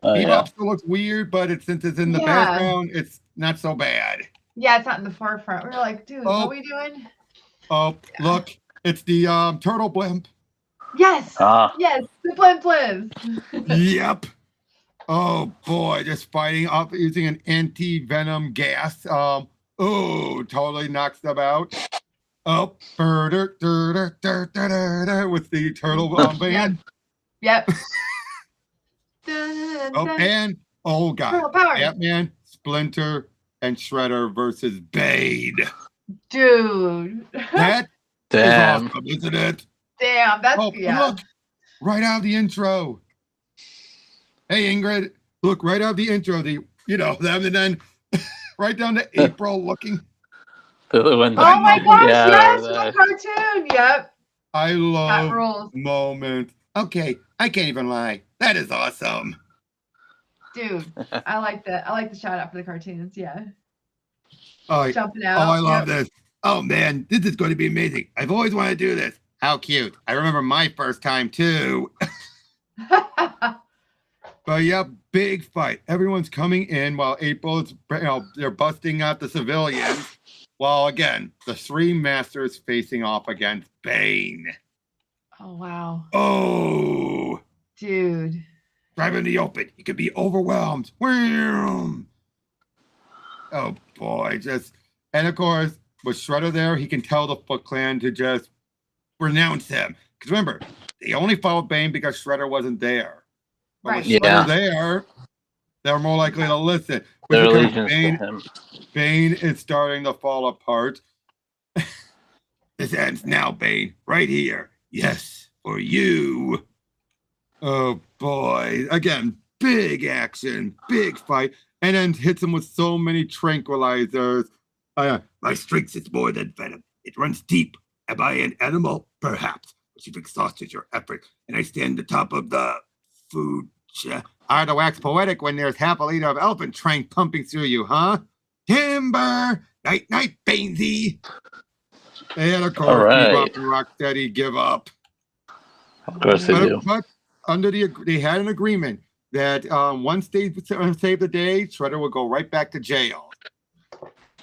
Bebop still looks weird, but since it's in the background, it's not so bad. Yeah, it's not in the forefront. We were like, dude, what are we doing? Oh, look, it's the turtle blimp. Yes, yes, the blimp lives. Yep. Oh boy, just fighting up using an anti-venom gas. Totally knocks them out. Oh, with the turtle band. Yep. And god, Batman, Splinter, and Shredder versus Bane. Dude. That is awesome, isn't it? Damn, that's Look, right out of the intro. Hey Ingrid, look right out of the intro. Them and then right down to April looking. Oh my gosh, yes, the cartoon. Yep. I love moment. Okay, I can't even lie. That is awesome. Dude, I like that. I like the shout out for the cartoons. Yeah. Jumping out. Oh, I love this. Oh man, this is going to be amazing. I've always wanted to do this. How cute. I remember my first time too. But yeah, big fight. Everyone's coming in while April's, they're busting out the civilians. While again, the three masters facing off against Bane. Oh wow. Dude. Drive in the open. You could be overwhelmed. Oh boy, and of course, with Shredder there, he can tell the Foot Clan to just renounce him. Because remember, they only followed Bane because Shredder wasn't there. But with Shredder there, they're more likely to listen. Their allegiance to him. Bane is starting to fall apart. This ends now, Bane. Right here. Yes, for you. Oh boy. Again, big action, big fight. And then hits him with so many tranquilizers. My strength is more than venom. It runs deep. Am I an animal? Perhaps. But you've exhausted your effort, and I stand atop of the food. Hard to wax poetic when there's half a liter of elephant train pumping through you, huh? Timber! Night, night, Bainesy! And of course, Bebop and Rocksteady give up. Of course they do. But they had an agreement that once they save the day, Shredder will go right back to jail.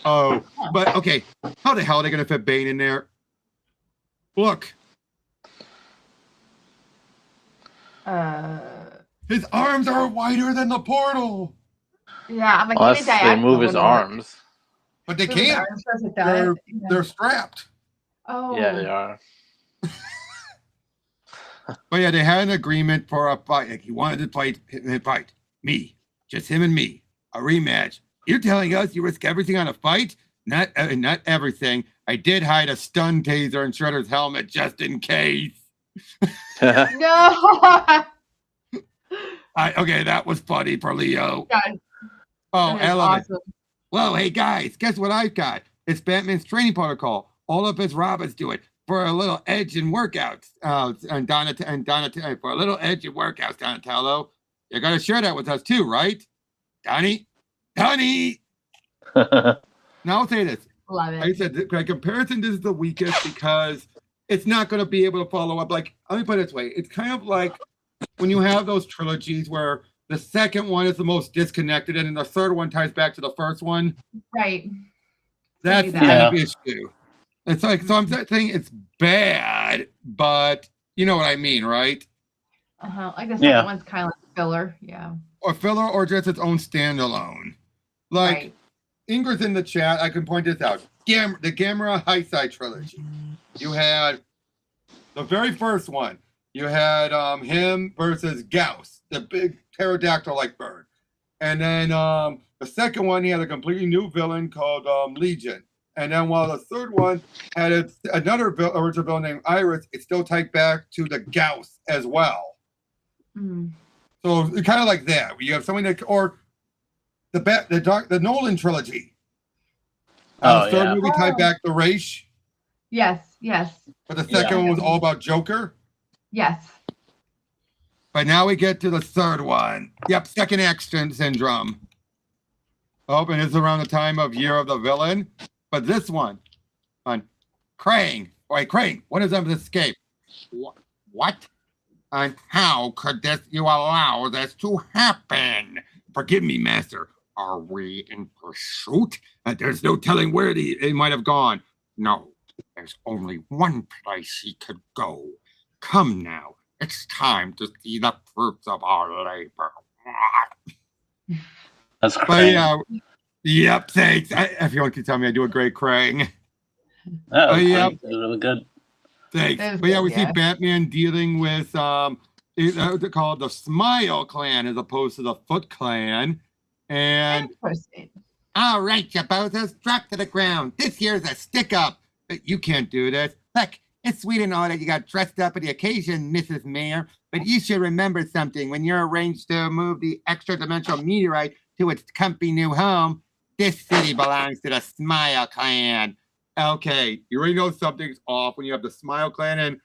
Oh, but okay. How the hell are they going to fit Bane in there? Look. His arms are wider than the portal. Yeah, I'm like, unless they move his arms. But they can't. They're strapped. Oh. Yeah, they are. But yeah, they had an agreement for a fight. Like he wanted to fight me, just him and me, a rematch. You're telling us you risk everything on a fight? Not everything. I did hide a stun taser in Shredder's helmet just in case. No. Okay, that was funny for Leo. God, Element. awesome. Well, hey guys, guess what I've got? It's Batman's training protocol. All of his Robins do it for a little edge in workouts. For a little edge in workouts, Donatello. You're gonna share that with us too, right? Donnie. Now I'll say this. Love it. I said, by comparison, this is the weakest because it's not going to be able to follow up. Like, let me put it this way. It's kind of like when you have those trilogies where the second one is the most disconnected and then the third one ties back to the first one. Right. That's the kind of issue. It's like, so I'm not saying it's bad, but you know what I mean, right? Like the second one's kind of like filler. Yeah. Or filler or just its own standalone. Like, Ingrid's in the chat. I can point this out. The Gamera High Side Trilogy. You had the very first one. You had him versus Gauss, the big pterodactyl-like bird. And then the second one, he had a completely new villain called Legion. And then while the third one had another original villain named Iris, it's still tied back to the Gauss as well. So it's kind of like that. You have something that, or the Nolan trilogy. Oh, the third yeah. movie tied back to race, Yes. but the second one was all about Joker. Yes. But now we get to the third one. Yep, second action syndrome. Oh, and it's around the time of Year of the Villain. But this one on Krang. Wait, Krang, what is up escape? What? And how could you allow this to happen? Forgive me, Master. Are we in pursuit? There's no telling where he might have gone. No, there's only one place he could go. Come now. It's time to see the fruits of our labor. That's But great. yeah, yep, thanks. Everyone can tell me I do a great Krang. Oh, Yep, It was really good. thanks. That was But yeah, good, we see yeah. Batman dealing with they're called the Smile Clan as opposed to the Foot Clan. And Interesting. all right, you bozos, drop to the ground. This here's a stick up. But you can't do this. Look, it's sweet and all that you got dressed up for the occasion, Mrs. Mayor. But you should remember something. When you're arranged to move the extra-dimensional meteorite to its comfy new home, this city belongs to the Smile Clan. Okay, you already know something's off when you have the Smile Clan and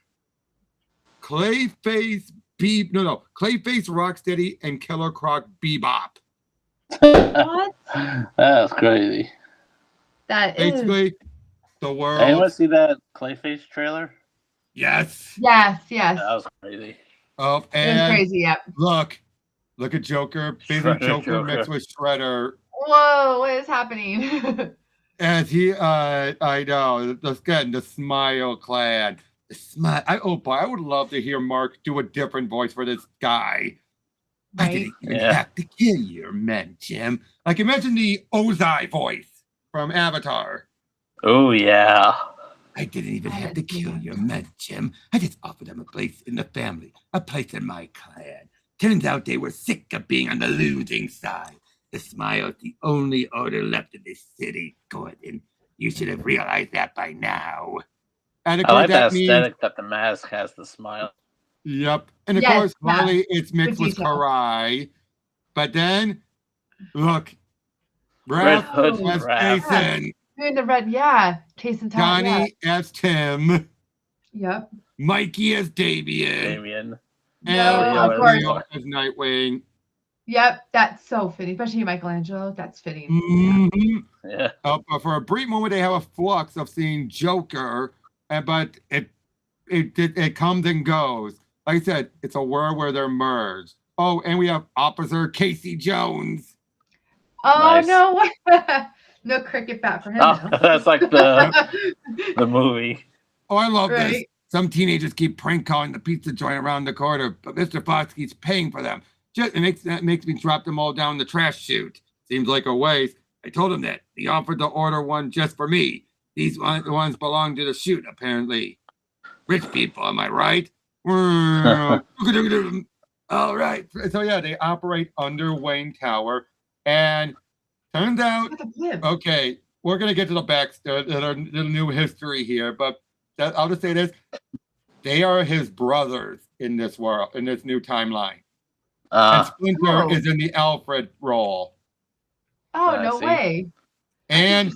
Clayface Clayface Rocksteady and Killer Croc Bebop. What? That's crazy. That is. Basically, the world. Anyone see that Clayface trailer? Yes. Yes. That was crazy. Oh, It was and crazy. Yep. look at Joker. Basically, Joker mixed with Shredder. Whoa! What is happening? As he, I know, the Smile Clan. The smile. I would love to hear Mark do a different voice for this guy. I Right. didn't even have to kill your men, Jim. Like, imagine the Ozai voice from Avatar. Oh, yeah. I didn't even have to kill your men, Jim. I just offered them a place in the family, a place in my clan. Turns out they were sick of being on the losing side. The Smile is the only order left in this city, Gordon. You should have realized that by now. And of I course, like that means, aesthetic that the mask has the smile. Yep. And of Yes, course, yeah. Harley, it's mixed Good with detail. Karai. But then, look, Red Raph Hood as Raph. Jason, Doing the red. Yeah. Jason Todd. Yeah. Johnny as Tim, Yep. Mikey as Damien, Damien. and of course. Leo as Nightwing. Yep. That's so fitting, especially Michelangelo. That's fitting. Mhm. Yeah. But for a brief moment, they have a flux of seeing Joker, but it comes and goes. Like I said, it's a world where they're merged. Oh, and we have Officer Casey Jones. Oh Nice. no! No cricket bat for him. Oh, now. that's like the movie. Oh, I love this. Right. Some teenagers keep prank calling the pizza joint around the corner, but Mr. Fox keeps paying for them. That makes me drop them all down the trash chute. Seems like a waste. I told him that. He offered to order one just for me. These ones belong to the chute, apparently. Rich people, am I right? All right. So yeah, they operate under Wayne Tower, and turns out, okay, we're gonna get to the new history here, but I'll just say this: they are his brothers in this world, in this new timeline. And Splinter is in the Alfred role. Oh no way! And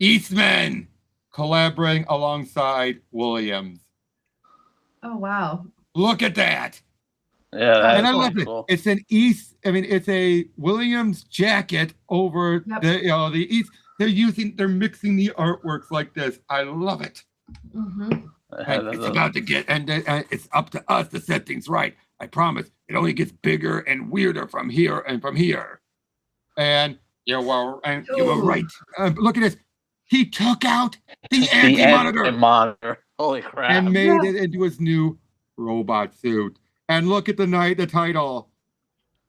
Eastman collaborating alongside Williams. Oh wow! Look at that. Yeah, And I that's love it. cool. It's it's a Williams jacket over the East. They're mixing the artworks like this. I love it. Mm-hmm. And it's about to get, and it's up to us to set things right. I promise. It only gets bigger and weirder from here and from here. And you were right. Look at this. He took out the anti-monitor monitor. Holy crap! and made it into his new robot suit. And look at the title.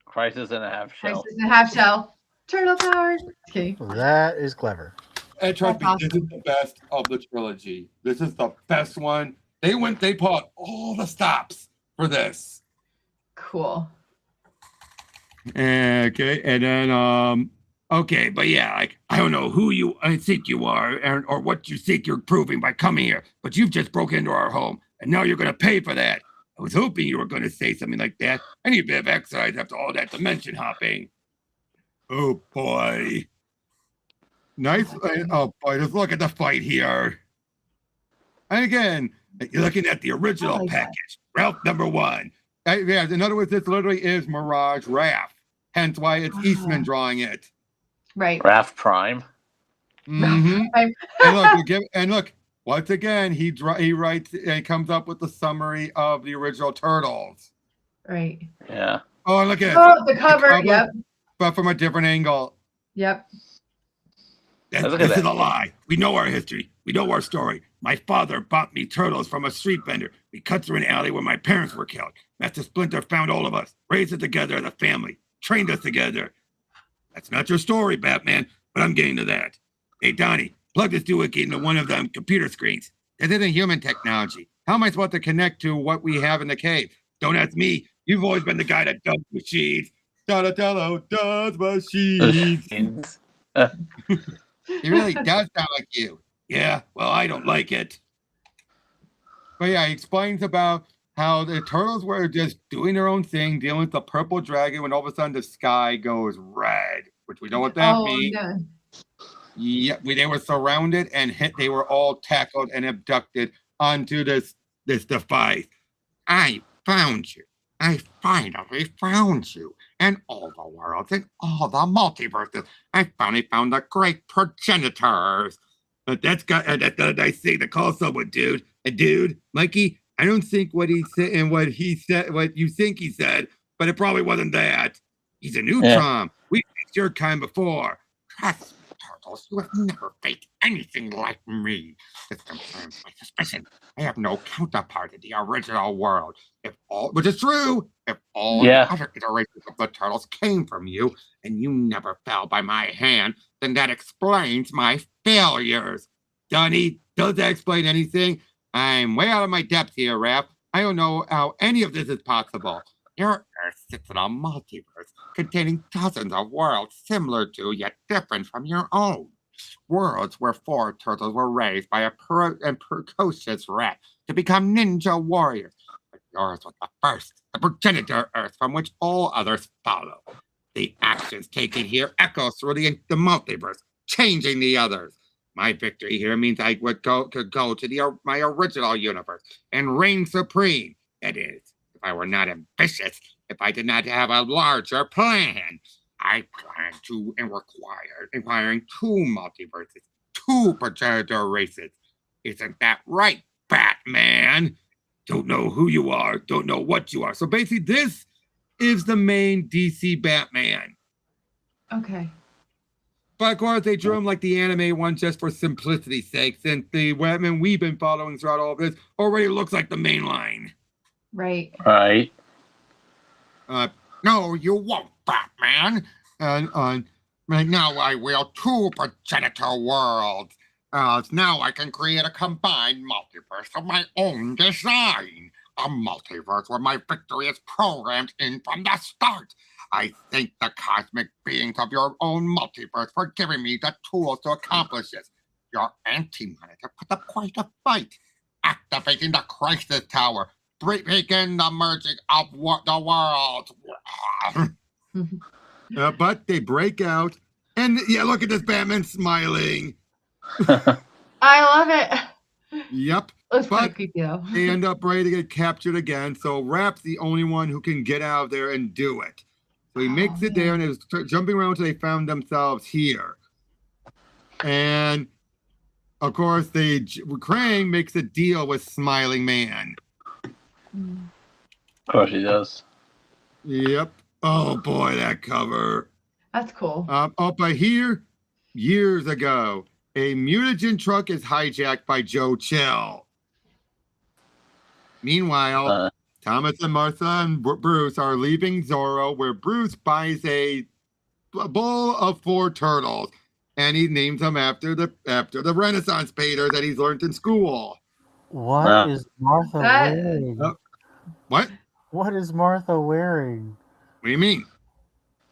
Crisis in a Half Shell. Crisis in a Half Shell. Turtle powers. Okay. That is clever. And trust me, this is the best of the trilogy. This is the best one. They put all the stops for this. Cool. Okay, and then okay, but yeah, like I don't know who I think you are, or what you think you're proving by coming here, but you've just broke into our home, and now you're gonna pay for that. I was hoping you were gonna say something like that. I need a bit of exercise after all that dimension hopping. Oh boy. Nice. Oh boy, just look at the fight here. And again, you're looking at the original package. Ralph #1. Yeah, in other words, this literally is Mirage Raph. Hence why it's Eastman drawing it. Right. Raph Prime. Mm-hmm. and look, once again, he writes and comes up with the summary of the original Turtles. Right. Yeah. Oh, look at the cover. Yep. But from a different angle. Yep. This is a lie. We know our history. We know our story. My father bought me turtles from a street vendor. We cut through an alley where my parents were killed. Master Splinter found all of us, raised us together as a family, trained us together. That's not your story, Batman, but I'm getting to that. Hey, Donnie, plug this doohickey into one of them computer screens. This isn't human technology. How am I supposed to connect to what we have in the cave? Don't ask me. You've always been the guy that does machines. Donatello does machines. He really does sound like you. Yeah, well, I don't like it. But yeah, he explains about how the turtles were just doing their own thing, dealing with the purple dragon, when all of a sudden the sky goes red, which we know what that means. Yeah, they were surrounded and hit. They were all tackled and abducted onto this device. I found you. I finally found you. In all the worlds, in all the multiverses, I finally found the great progenitors. But that's a nice thing to call someone, dude. A dude, Mikey. I don't think what he said and what you think he said, but it probably wasn't that. He's a neutron. We've faced your kind before. Trust me, Turtles, you have never faced anything like me. This confirms my suspicion. I have no counterpart in the original world. Which is true, if all the other iterations of the Turtles came from you, and you never fell by my hand, then that explains my failures. Donnie, does that explain anything? I'm way out of my depth here, Raph. I don't know how any of this is possible. Your Earth sits in a multiverse containing dozens of worlds similar to, yet different from your own. Worlds where 4 turtles were raised by a precocious rat to become ninja warriors. But yours was the first, the progenitor Earth from which all others follow. The actions taken here echo through the multiverse, changing the others. My victory here means I could go to my original universe and reign supreme. That is, if I were not ambitious, if I did not have a larger plan. I plan to acquiring 2 multiverses, 2 progenitor races. Isn't that right, Batman? Don't know who you are, don't know what you are. So basically, this is the main DC Batman. Okay. But of course, they drew him like the anime one just for simplicity's sake, since the Batman we've been following throughout all of this already looks like the main line. Right. Right. No, you won't, Batman. Now I will 2 progenitor worlds. Now I can create a combined multiverse of my own design. A multiverse where my victory is programmed in from the start. I thank the cosmic beings of your own multiverse for giving me the tools to accomplish this. Your anti-monitor put up quite a fight. Activating the crisis tower. Begin the merging of the worlds. But they break out. And yeah, look at this Batman smiling. I love it. Yep. It's quite creepy though. They end up ready to get captured again. So Rap's the only one who can get out of there and do it. So he makes it there and is jumping around until they found themselves here. And of course, Krang makes a deal with Smiling Man. Of course he does. Yep. Oh boy, that cover. That's cool. But here, years ago, a mutagen truck is hijacked by Joe Chill. Meanwhile, Thomas and Martha and Bruce are leaving Zorro, where Bruce buys a bowl of 4 turtles, and he names them after the Renaissance painter that he's learned in school. What is Martha wearing? What? What is Martha wearing? What do you mean?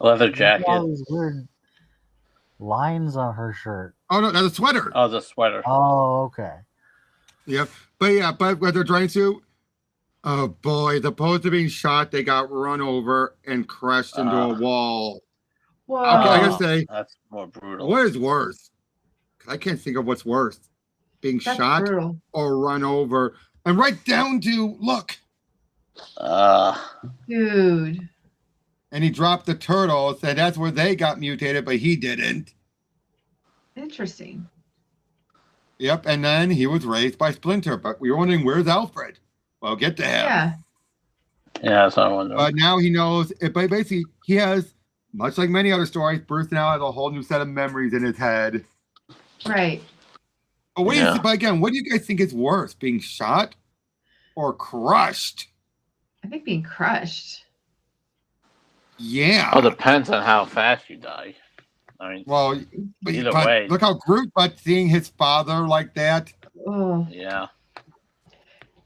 A leather jacket. All these weird lines on her shirt. Oh no, that's a sweater. Oh, the sweater. Oh, okay. Yep. But what they're trying to. Oh boy, the opposed to being shot, they got run over and crashed into a wall. Whoa. Okay, I gotta say, that's more brutal. what is worse? 'Cause I can't think of what's worse. Being That's shot brutal. or run over. And right down to, look. Dude. And he dropped the turtles, and that's where they got mutated, but he didn't. Interesting. Yep, and then he was raised by Splinter, but we were wondering, where's Alfred? Well, get to him. Yeah. Yeah, that's what I wonder. But now he knows, but basically, he has, much like many other stories, Bruce now has a whole new set of memories in his head. Right. But, but again, what do you guys think is worse, being shot or crushed? I think being crushed. Yeah. Well, depends on how fast you die. I mean, well, either way. Look how Groot, but seeing his father like that. Oh. Yeah.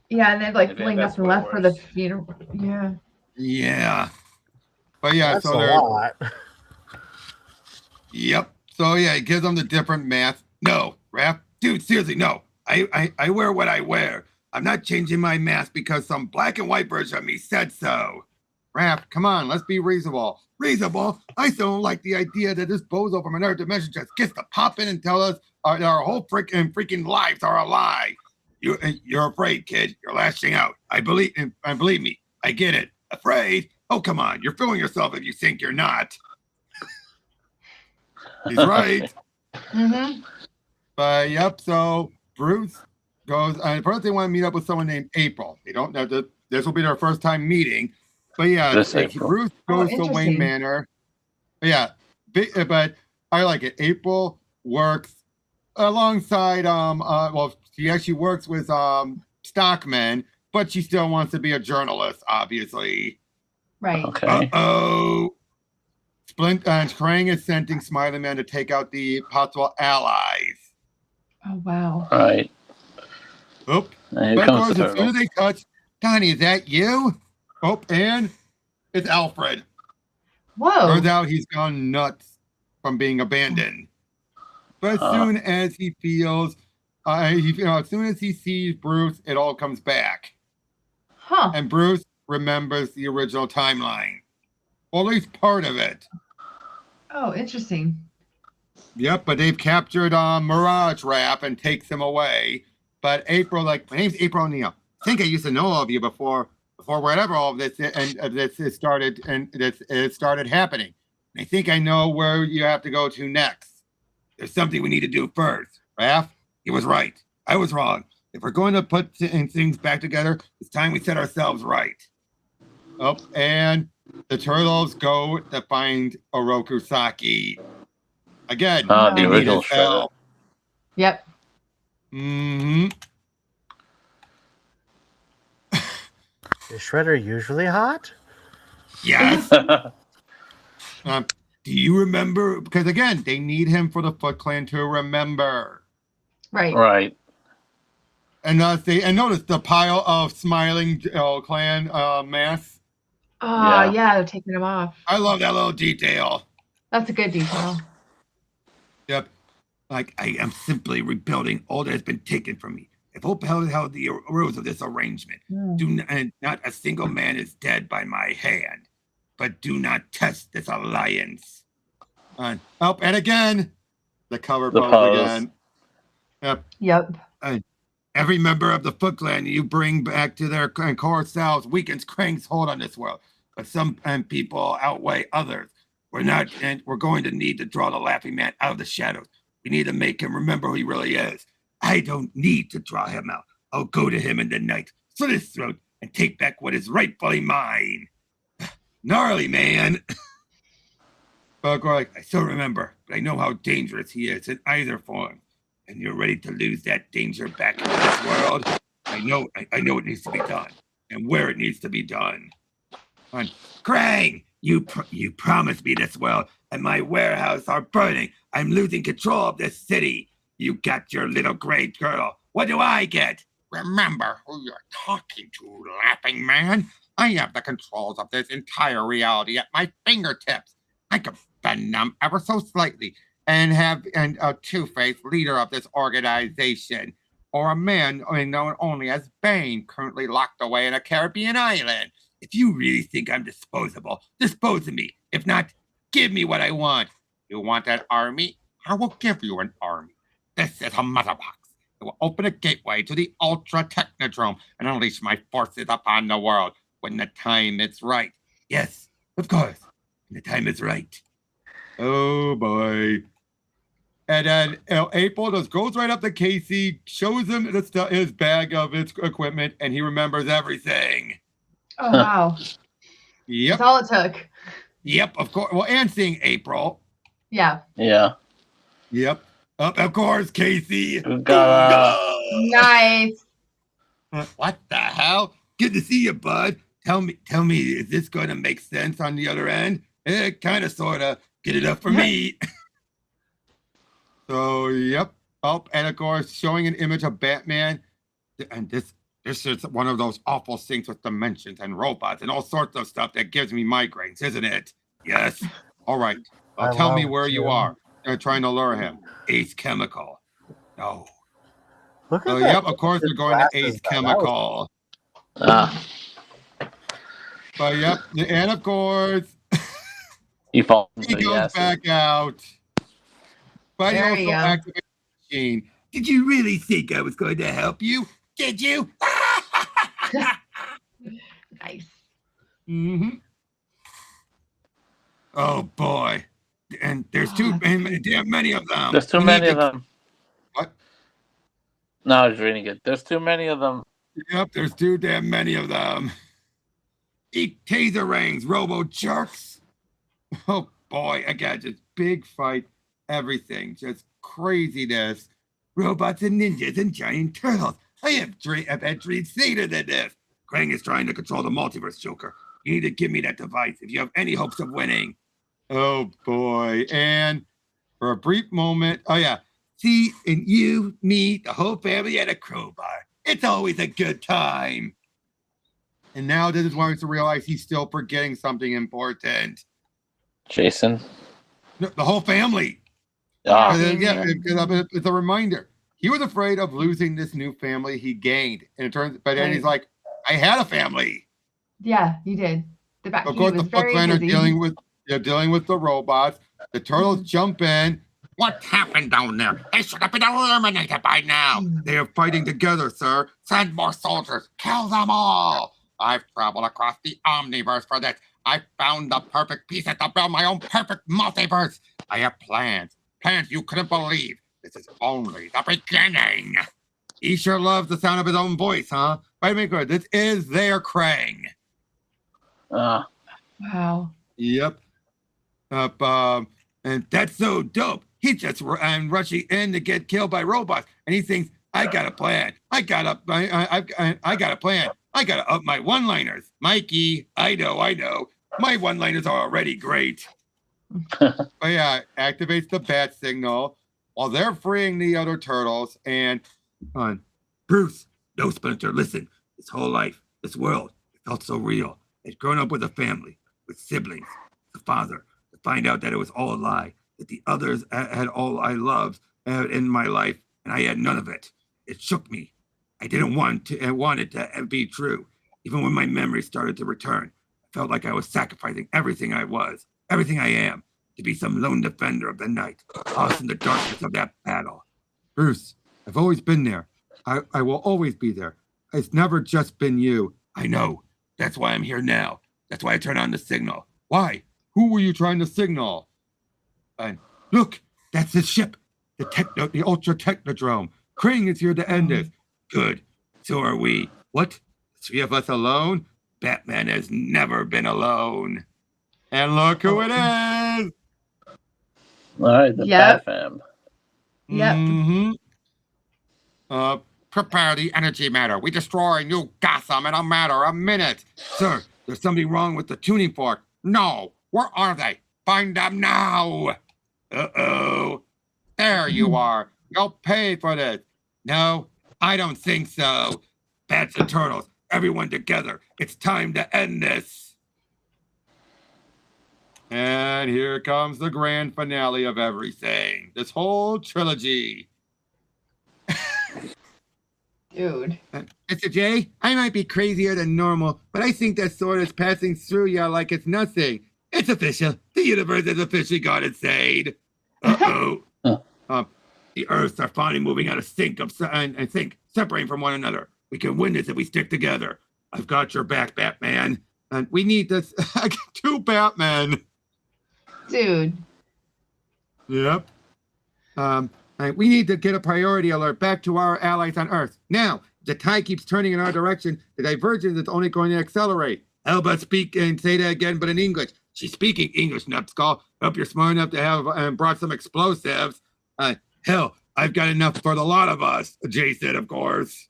Yeah, and then like feeling nothing left for the funeral. Yeah. Yeah. But yeah, That's so a lot. Yep. So yeah, it gives them the different math. No, Raph, dude, seriously, no. I wear what I wear. I'm not changing my mask because some black and white version of me said so. Raph, come on, let's be reasonable. Reasonable? I still don't like the idea that this bozo from another dimension just gets to pop in and tell us our whole freaking lives are a lie. You're afraid, kid. You're lashing out. Believe me, I get it. Afraid? Oh, come on. You're fooling yourself if you think you're not. He's right. Mm-hmm. But yep, so Bruce goes, and first they want to meet up with someone named April. They don't know that this will be their first time meeting. But yeah, Bruce goes to Wayne Manor. But yeah, but I like it. April works alongside well, she actually works with Stockman, but she still wants to be a journalist, obviously. Right. Okay. Uh-oh. Krang is sending Smiley Man to take out the possible allies. Oh wow. All right. Oh, Here but comes of the course, as soon as they touch, Donnie, is that you? Oh, and it's Alfred. Whoa. Turns out he's gone nuts from being abandoned. But as soon as he feels, as soon as he sees Bruce, it all comes back. Huh. And Bruce remembers the original timeline, or at least part of it. Oh, interesting. Yep, but they've captured Mirage Rap and takes him away. But April, my name's April O'Neil. I think I used to know all of you before whatever all of this started happening. And I think I know where you have to go to next. There's something we need to do first. Raph, he was right. I was wrong. If we're going to put things back together, it's time we set ourselves right. Oh, and the Turtles go to find Oroku Saki. Again, the original Shredder. Yep. Mm-hmm. Is Shredder usually hot? Yes. Do you remember? Because again, they need him for the Foot Clan to remember. Right. Right. And notice the pile of smiling clan masks. Oh yeah, they're taking them off. I love that little detail. That's a good detail. Yep. Like, I am simply rebuilding all that has been taken from me. If hope held the rules of this arrangement, and not a single man is dead by my hand. But do not test this alliance. And again, the cover pose again. Yep. Every member of the Foot Clan you bring back to their core selves weakens Krang's hold on this world. But some people outweigh others. We're going to need to draw the Laughing Man out of the shadows. We need to make him remember who he really is. I don't need to draw him out. I'll go to him in the night, slit his throat, and take back what is rightfully mine. Gnarly, man. But I still remember, but I know how dangerous he is in either form. And you're ready to lose that danger back into this world. I know it needs to be done, and where it needs to be done. And Krang, you promised me this world, and my warehouse are burning. I'm losing control of this city. You got your little gray girl. What do I get? Remember who you're talking to, Laughing Man. I have the controls of this entire reality at my fingertips. I could bend them ever so slightly and have a two-faced leader of this organization, or a man known only as Bane, currently locked away in a Caribbean island. If you really think I'm disposable, dispose of me. If not, Give me what I want. You want an army? I will give you an army. This is a mother box. It will open a gateway to the Ultra Technodrome and unleash my forces upon the world when the time is right. Yes, of course. When the time is right. Oh, boy. And then April just goes right up to Casey, shows him his bag of its equipment, and he remembers everything. Oh, wow. Yep. That's all it took. Yep, of course. Well, and seeing April. Yeah. Yeah. Yep. Of course, Casey. Nice. What the hell? Good to see you, bud. Tell me, is this going to make sense on the other end? Kind of, sort of. Get it up for me. So, yep. Oh, and of course, showing an image of Batman. And this is one of those awful things with dimensions and robots and all sorts of stuff that gives me migraines, isn't it? Yes. All right. Well, tell me where you are. They're trying to lure him. Ace Chemical. No. Look So, at yep, of course, they're going to Ace Chemical. But, yep. And of course, he falls he goes back out. But he also activates the machine. Did you really think I was going to help you? Did you? Nice. Mm-hmm. Oh, boy. And there's damn many of them. There's too many of them. What? No, I was reading it. There's too many of them. Yep, there's too damn many of them. Eat taser rings, robo jerks. Oh, boy. Again, just big fight. Everything. Just craziness. Robots and ninjas and giant turtles. I have had dreams sweeter than this. Krang is trying to control the multiverse, Joker. You need to give me that device if you have any hopes of winning. Oh, boy. And for a brief moment, oh, yeah. See, and you, me, the whole family at a crowbar. It's always a good time. And now this is when to realize he's still forgetting something important. Jason? No, the whole family. Ah. It's a reminder. He was afraid of losing this new family he gained. And it turns, but then he's like, I had a family. Yeah, you did. Of course, the Foot Clan are dealing with the robots. The turtles jump in. What happened down there? They should have been eliminated by now. They are fighting together, sir. Send more soldiers. Kill them all. I've traveled across the omniverse for this. I found the perfect pieces to build my own perfect multiverse. I have plans you couldn't believe. This is only the beginning. He sure loves the sound of his own voice, huh? Wait a minute, this is their Krang. Wow. Yep. And that's so dope. He's just rushing in to get killed by robots, and he thinks, I got a plan. I got a plan. I gotta up my one-liners. Mikey, I know. My one-liners are already great. But yeah, activates the bat signal while they're freeing the other turtles. And Bruce, no, Splinter, listen. This whole life, this world, it felt so real. I'd grown up with a family, with siblings, a father, to find out that it was all a lie, that the others had all I loved in my life, and I had none of it. It shook me. I didn't want it to be true. Even when my memories started to return, I felt like I was sacrificing everything I was, everything I am, to be some lone defender of the night, lost in the darkness of that battle. Bruce, I've always been there. I will always be there. It's never just been you. I know. That's why I'm here now. That's why I turned on the signal. Why? Who were you trying to signal? And look, that's his ship. The Ultra Technodrome. Krang is here to end this. Good. So are we. What? The three of us alone? Batman has never been alone. And look who it is. All right, the Bat Fam. Yep. Mm-hmm. Prepare the energy matter. We destroy New Gotham in a matter of minutes. Sir, there's something wrong with the tuning fork. No. Where are they? Find them now. Uh-oh. There you are. You'll pay for this. No, I don't think so. Bats and Turtles, everyone together. It's time to end this. And here comes the grand finale of everything. This whole trilogy. Dude. Mr. J, I might be crazier than normal, but I think that sword is passing through you like it's nothing. It's official. The universe has officially gone insane. Uh-oh. The Earths are finally moving out of sync and separating from one another. We can win this if we stick together. I've got your back, Batman. And we need this. I got 2 Batmen. Dude. Yep. And we need to get a priority alert back to our allies on Earth. Now, the tide keeps turning in our direction. The divergence is only going to accelerate. Elba, speak and say that again, but in English. She's speaking English, Nupskull. Hope you're smart enough to have brought some explosives. Hell, I've got enough for the lot of us, Jay said, of course.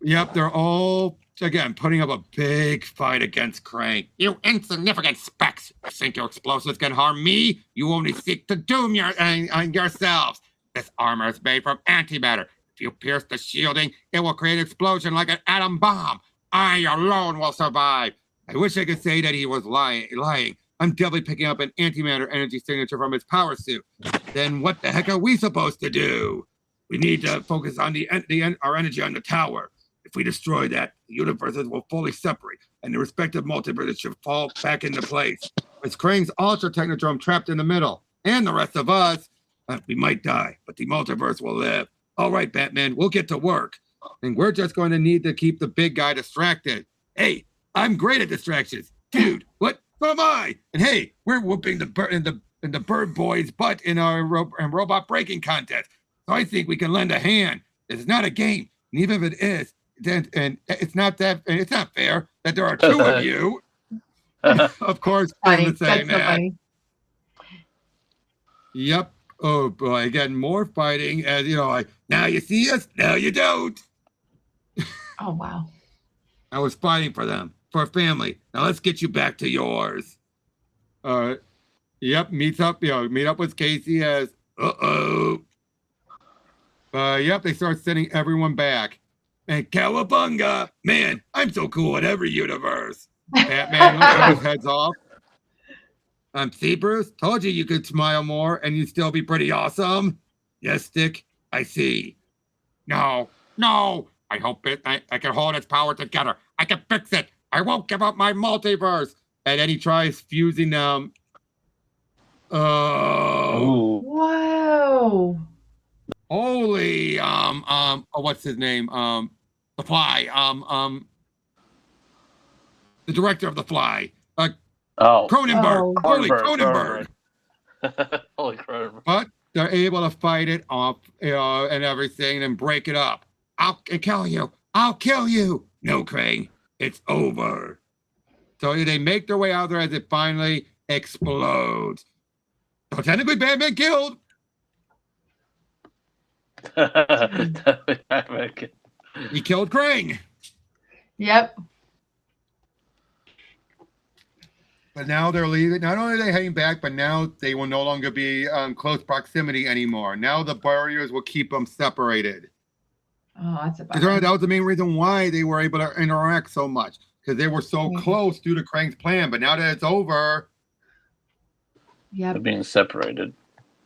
Yep, they're all, again, putting up a big fight against Krang. You insignificant specks. You think your explosives can harm me? You only seek to doom yourselves. This armor is made from antimatter. If you pierce the shielding, it will create an explosion like an atom bomb. I alone will survive. I wish I could say that he was lying. I'm definitely picking up an antimatter energy signature from his power suit. Then what the heck are we supposed to do? We need to focus on our energy on the tower. If we destroy that, the universes will fully separate, and the respective multiverses should fall back into place. It's Krang's Ultra Technodrome trapped in the middle, and the rest of us, we might die, but the multiverse will live. All right, Batman, we'll get to work. And we're just going to need to keep the big guy distracted. Hey, I'm great at distractions. Dude, what? So am I. And hey, we're whooping the bird boy's butt in our robot breaking contest. So I think we can lend a hand. This is not a game. And even if it is, and it's not fair that there are 2 of you. Of course, I'm saying that. Yep. Oh boy, again, more fighting as now you see us, now you don't. Oh wow. I was fighting for them, for a family. Now let's get you back to yours. Yep, meet up with Casey as yep, they start sending everyone back. And cowabunga! Man, I'm so cool in every universe. Batman heads off. See, Bruce, told you could smile more and you'd still be pretty awesome. Yes, Stick, I see. No. I hope I can hold its power together. I can fix it. I won't give up my multiverse. And then he tries fusing them. Oh. Wow. Holy, what's his name? The Fly. The director of The Fly. Cronenberg. Holy Cronenberg. Holy Cronenberg. But they're able to fight it off, and everything, and break it up. I'll kill you. I'll kill you. No, Krang, it's over. So they make their way out there as it finally explodes. So technically, Batman killed. He killed Krang. Yep. But now they're leaving. Not only are they heading back, but now they will no longer be close proximity anymore. Now the barriers will keep them separated. Oh, that's a bummer. That was the main reason why they were able to interact so much, because they were so close due to Krang's plan. But now that it's over, they're being separated.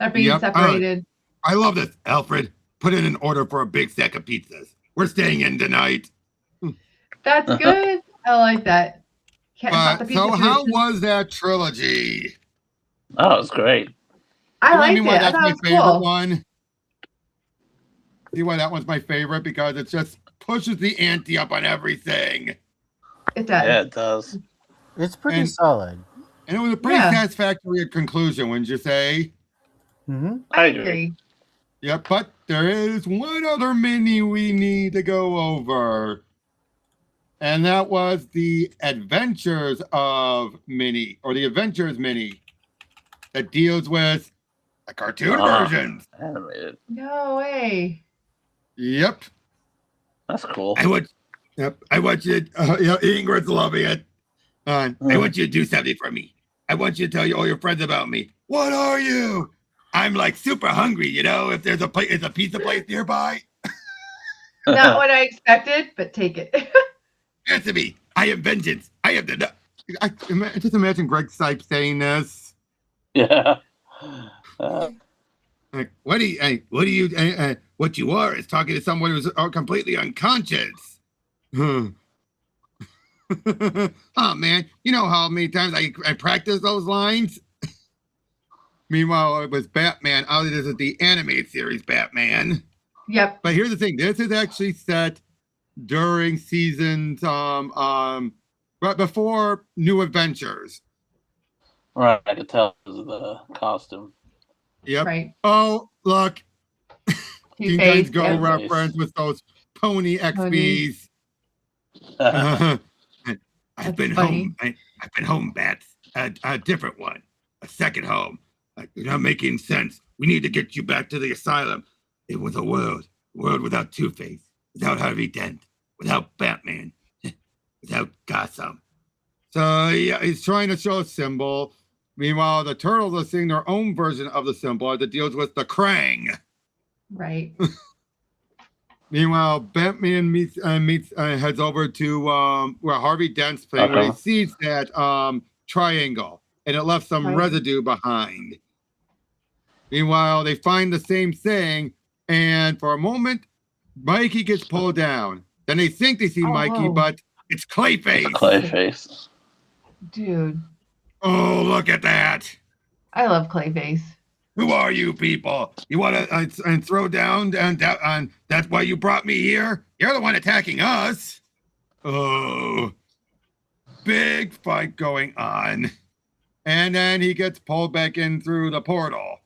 They're being separated. I love this, Alfred. Put in an order for a big stack of pizzas. We're staying in tonight. That's good. I like that. So how was that trilogy? Oh, it was great. I liked it. That's my favorite one. See why that one's my favorite? Because it just pushes the ante up on everything. It does. Yeah, it does. It's pretty solid. And it was a pretty satisfactory conclusion, wouldn't you say? Mm-hmm. I agree. Yep, but there is one other mini we need to go over. And that was the Adventures of Mini, or the Adventures Mini, that deals with the cartoon versions. Animated. No way. Yep. That's cool. I want you, Ingrid's loving it. I want you to do something for me. I want you to tell all your friends about me. What are you? I'm like super hungry, if there's a pizza place nearby. Not what I expected, but take it. Answer me. I am vengeance. I am the. I just imagine Greg Sipes saying this. Yeah. What you are is talking to someone who's completely unconscious. Oh man, you know how many times I practice those lines? Meanwhile, it was Batman. Oh, this is the animated series Batman. Yep. But here's the thing: this is actually set during seasons right before New Adventures. Right, I could tell because of the costume. Yep. Right. Oh, look. Teen Titans Go Yep. reference with those pony XBs. I've been home. I've been home, Bats. A different one. A second home. You're not making sense. We need to get you back to the asylum. It was a world without Two-Face, without Harvey Dent, without Batman, without Gotham. So yeah, he's trying to show a symbol. Meanwhile, the Turtles are seeing their own version of the symbol that deals with the Krang. Right. Meanwhile, Batman heads over to where Harvey Dent's playing, where he sees that triangle, and it left some residue behind. Meanwhile, they find the same thing, and for a moment, Mikey gets pulled down. Then they think they see Mikey, but it's Clayface. It's Clayface. Dude. Oh, look at that. I love Clayface. Who are you people? You want to throw down and that's why you brought me here? You're the one attacking us. Oh, big fight going on. And then he gets pulled back in through the portal.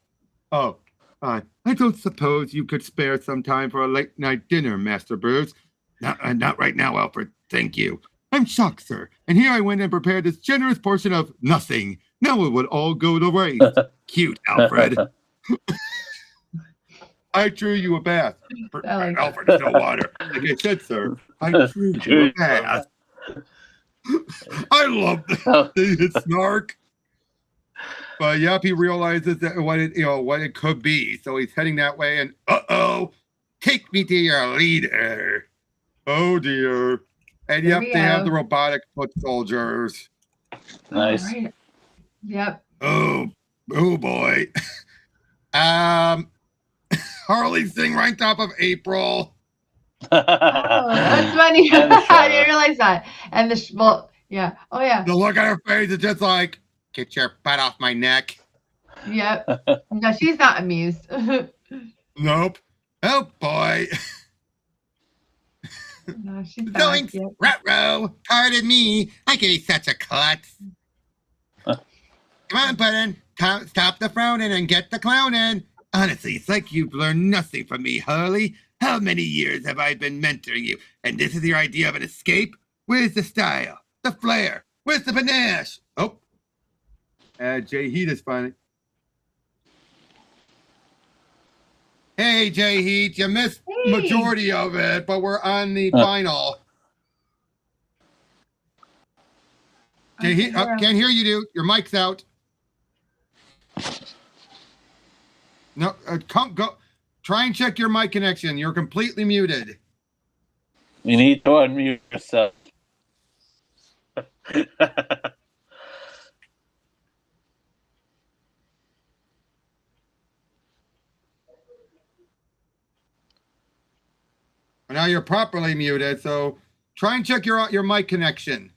Oh, I don't suppose you could spare some time for a late night dinner, Master Bruce. Not right now, Alfred. Thank you. I'm shocked, sir. And here I went and prepared this generous portion of nothing. Now it would all go to waste. Cute, Alfred. I drew you a bath. Alfred, there's no water. Like I said, sir, I drew you a bath. I love the snark. But yep, he realizes that what it could be. So he's heading that way, and take me to your leader. Oh dear. And yep, they have the robotic foot soldiers. Nice. Right. Yep. Oh boy. Harley sitting right top of April. That's funny. I didn't realize that. And yeah. Oh yeah. The look on her face is just like, get your butt off my neck. Yep. No, she's not amused. Nope. Oh boy. No, she's not. Doinks, ruh-roh. Pardon me. I can be such a klutz. Come on, Button. Stop the frowning and get the clowning. Honestly, it's like you've learned nothing from me, Harley. How many years have I been mentoring you? And this is your idea of an escape? Where's the style? The flair? Where's the panache? Oh. Jay Heat is funny. Hey, Jay Heat, you missed majority of it, but we're on the final. Jay Heat, can't hear you, dude. Your mic's out. No, go. Try and check your mic connection. You're completely muted. You need to unmute yourself. Now you're properly muted, so try and check your mic connection.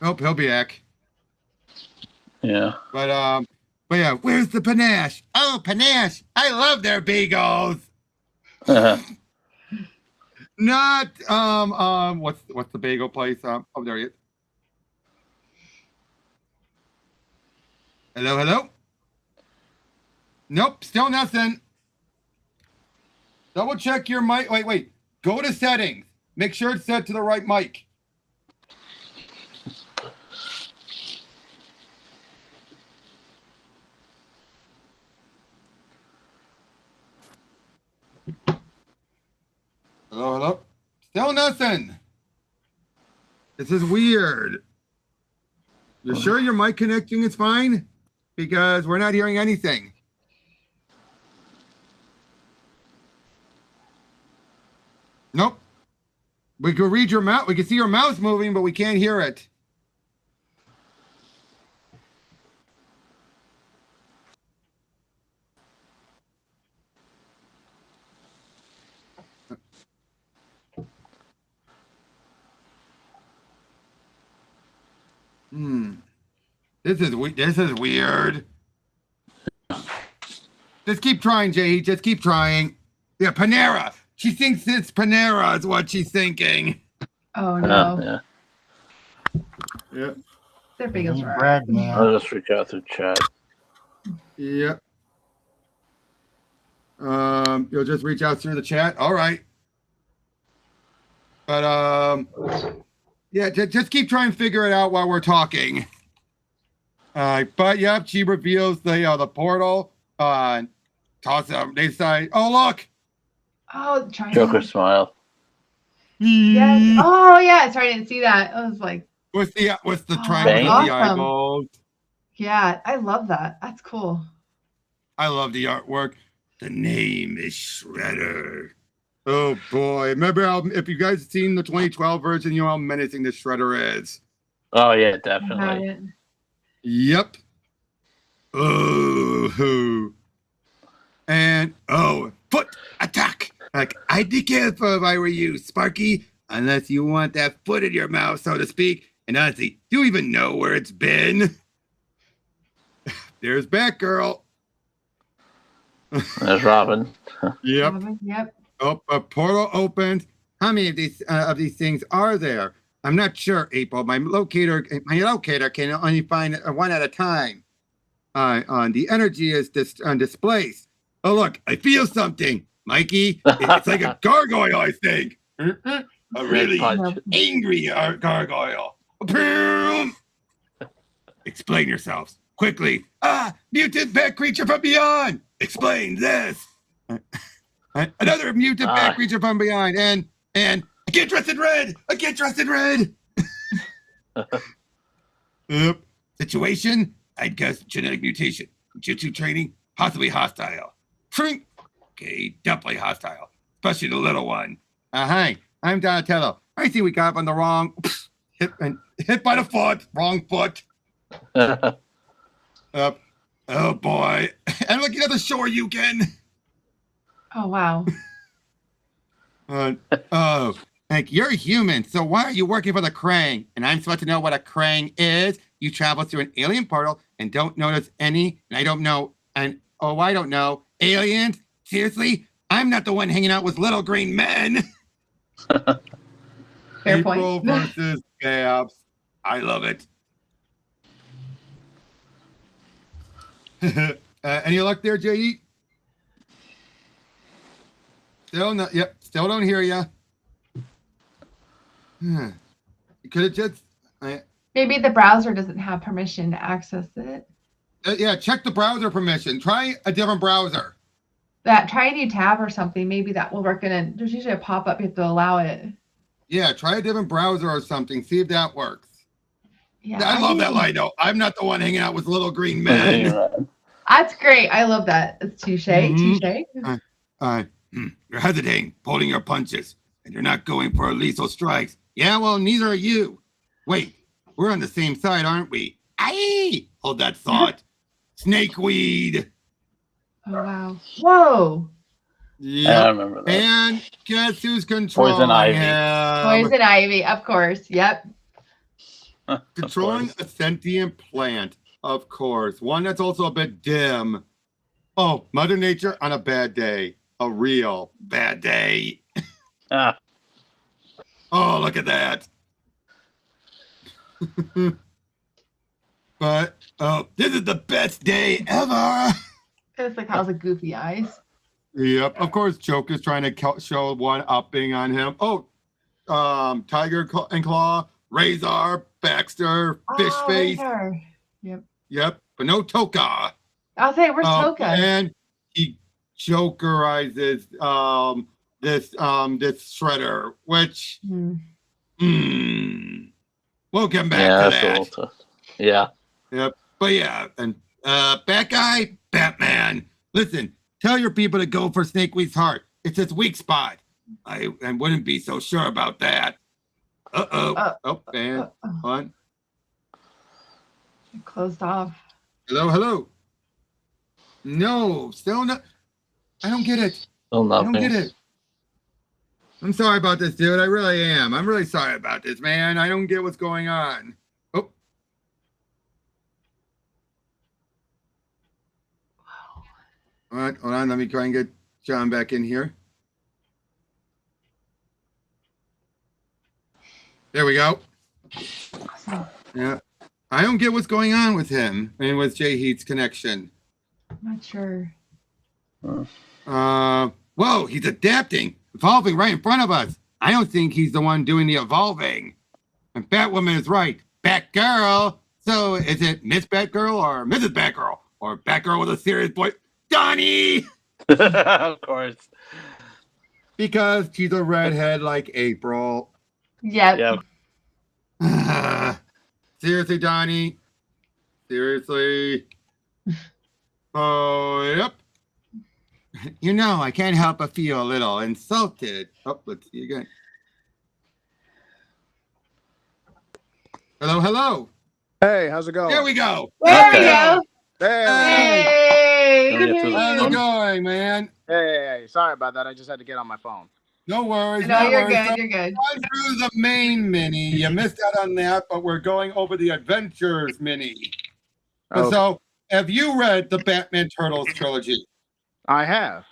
Nope, he'll be back. Yeah. But yeah, where's the panache? Oh, panache! I love their bagels. Not what's the bagel place? Oh, there he is. Hello. Nope, still nothing. Double check your mic. Wait. Go to settings. Make sure it's set to the right mic. Hello. Still nothing. This is weird. You sure your mic connecting is fine? Because we're not hearing anything. Nope. We can read your mouth. We can see your mouth moving, but we can't hear it. This is weird. Just keep trying, Jay. Just keep trying. Yeah, Panera. She thinks it's Panera is what she's thinking. Oh no. Yeah. Yeah. Their bagels are Bread, man. I'll just reach out through chat. Yep. You'll just reach out through the chat. All right. But yeah, just keep trying to figure it out while we're talking. But yep, she reveals the portal. Toss it. They say, "Oh look." Oh, trying. Joker smile. Yes. Oh yeah. Sorry, I didn't see that. I was like. With the triangle Bang. with the Awesome. eyeballs. Yeah, I love that. That's cool. I love the artwork. The name is Shredder. Oh boy! Remember how if you guys seen the 2012 version, you know how menacing the Shredder is. Oh yeah, definitely. Yep. Oh. And foot attack. Like I'd be careful if I were you, Sparky. Unless you want that foot in your mouth, so to speak. And honestly, do you even know where it's been? There's Batgirl. There's Robin. Yep. Yep. Oh, a portal opened. How many of these things are there? I'm not sure, April. My locator can only find one at a time. On the energy is displaced. Oh look, I feel something, Mikey. It's like a gargoyle, I think. A really angry gargoyle. Explain yourselves quickly. Mutant bat creature from beyond. Explain this. Another mutant bat creature from behind, and I get dressed in red. I get dressed in red. Yep. Situation: I'd guess genetic mutation. Jutsu training, possibly hostile. Shrink. Okay, definitely hostile, especially the little one. Hi, I'm Donatello. I see we got up on the wrong hit by the foot. Wrong foot. Oh boy. And looking at the shore, you can. Oh wow. Like you're a human, so why are you working for the Krang? And I'm supposed to know what a Krang is. You travel through an alien portal and don't notice any. And I don't know. And I don't know. Aliens? Seriously? I'm not the one hanging out with little green men. Fair April point. versus Babs. I love it. Any luck there, J.E.? Still not. Yep. Still don't hear you. Could it just? Maybe the browser doesn't have permission to access it. Yeah. Check the browser permission. Try a different browser. Try a new tab or something. Maybe that will work. And there's usually a pop-up. You have to allow it. Yeah. Try a different browser or something. See if that works. Yeah. I love that line though. I'm not the one hanging out with little green men. That's great. I love that. It's touche. Touche. You're hesitating, holding your punches, and you're not going for lethal strikes. Yeah, well, neither are you. Wait, we're on the same side, aren't we? Aye! Hold that thought. Snakeweed. Oh wow. Whoa. Yeah, I remember that. And guess who's controlling Poison Ivy. him? Poison Ivy, of course. Yep. Controlling a sentient plant, of course. One that's also a bit dim. Oh, Mother Nature on a bad day. A real bad day. Oh, look at that. But, this is the best day ever. It's like how's the goofy eyes. Yep, of course, Joker's trying to show one-upping on him. Oh, Tiger and Claw, Razor, Baxter, Fishface. Razor. Yep. Yep, but no Toka. I'll say, where's Toka? And he Jokerizes this Shredder, which we'll come back to that. Yeah. Yep. But yeah, and Bat Guy, Batman. Listen, tell your people to go for Snakeweed's heart. It's his weak spot. I wouldn't be so sure about that. And on. It closed off. Hello. No, still not. I don't get it. Still I don't nothing. get it. I'm sorry about this, dude. I really am. I'm really sorry about this, man. I don't get what's going on. Oh. All right, hold on. Let me try and get John back in here. There we go. Awesome. Yeah. I don't get what's going on with him and with Jay Heat's connection. I'm not sure. Whoa, he's adapting, evolving right in front of us. I don't think he's the one doing the evolving. And Batwoman is right. Batgirl. So is it Miss Batgirl or Mrs. Batgirl? Or Batgirl with a serious voice? Donnie! Of course. Because she's a redhead like April. Yep. Seriously, Donnie? Seriously? Oh, yep. You know, I can't help but feel a little insulted. Oh, let's see again. Hello. Hey, how's it going? There we go. There we go. Hey. Hey, we can hear How's it you. going, man? Hey, sorry about that. I just had to get on my phone. No worries. No, you're worries. good. You're good. Going through the main mini. You missed out on that, but we're going over the Adventures mini. Okay. So, have you read the Batman Turtles trilogy? I have.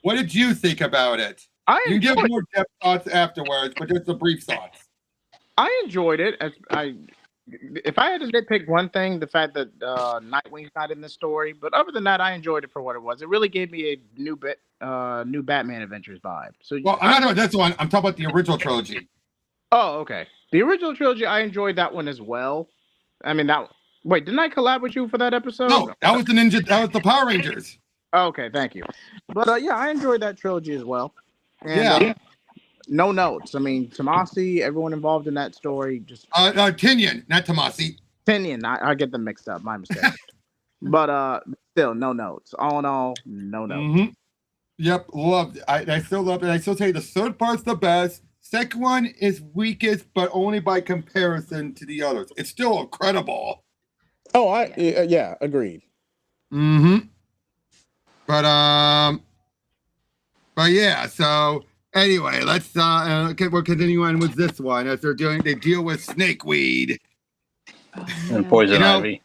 What did you think about it? I You can give enjoyed, more depth thoughts afterwards, but just the brief thoughts. I enjoyed it. If I had to nitpick one thing, the fact that Nightwing's not in the story, but other than that, I enjoyed it for what it was. It really gave me a new Batman Adventures vibe. So, Well, I'm not talking about this one. I'm talking about the original trilogy. Oh, okay. The original trilogy, I enjoyed that one as well. I mean, wait, didn't I collab with you for that episode? No, that was the Power Rangers. Okay, thank you. But yeah, I enjoyed that trilogy as well. And, Yeah. No notes. I mean, Tomasi, everyone involved in that story, just Tinian, not Tomasi. Tinian. I get them mixed up. My mistake. But still, no notes. All in all, no notes. Mm-hmm. Yep, loved it. I still love it. I still say the third part's the best. Second one is weakest, but only by comparison to the others. It's still incredible. Oh, yeah, agreed. Mm-hmm. But yeah, so anyway, let's we'll continue on with this one as they deal with snakeweed. And poison ivy.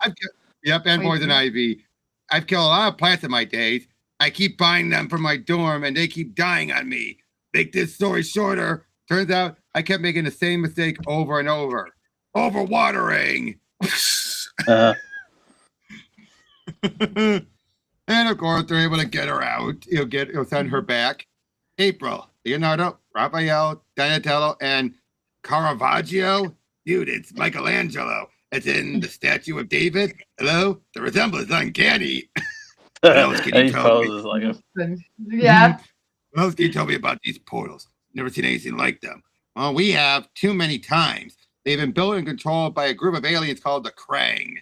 And poison ivy. I've killed a lot of plants in my days. I keep buying them from my dorm and they keep dying on me. Make this story shorter. Turns out I kept making the same mistake over and over. Overwatering. And of course, they're able to get her out. He'll send her back. April, Leonardo, Raphael, Donatello, and Caravaggio. Dude, it's Michelangelo. It's in the statue of David. Hello? The resemblance is uncanny. What else can you tell me? Like Yeah. What else can you tell me about these portals? Never seen anything like them. Well, we have too many times. They've been built and controlled by a group of aliens called the Krang.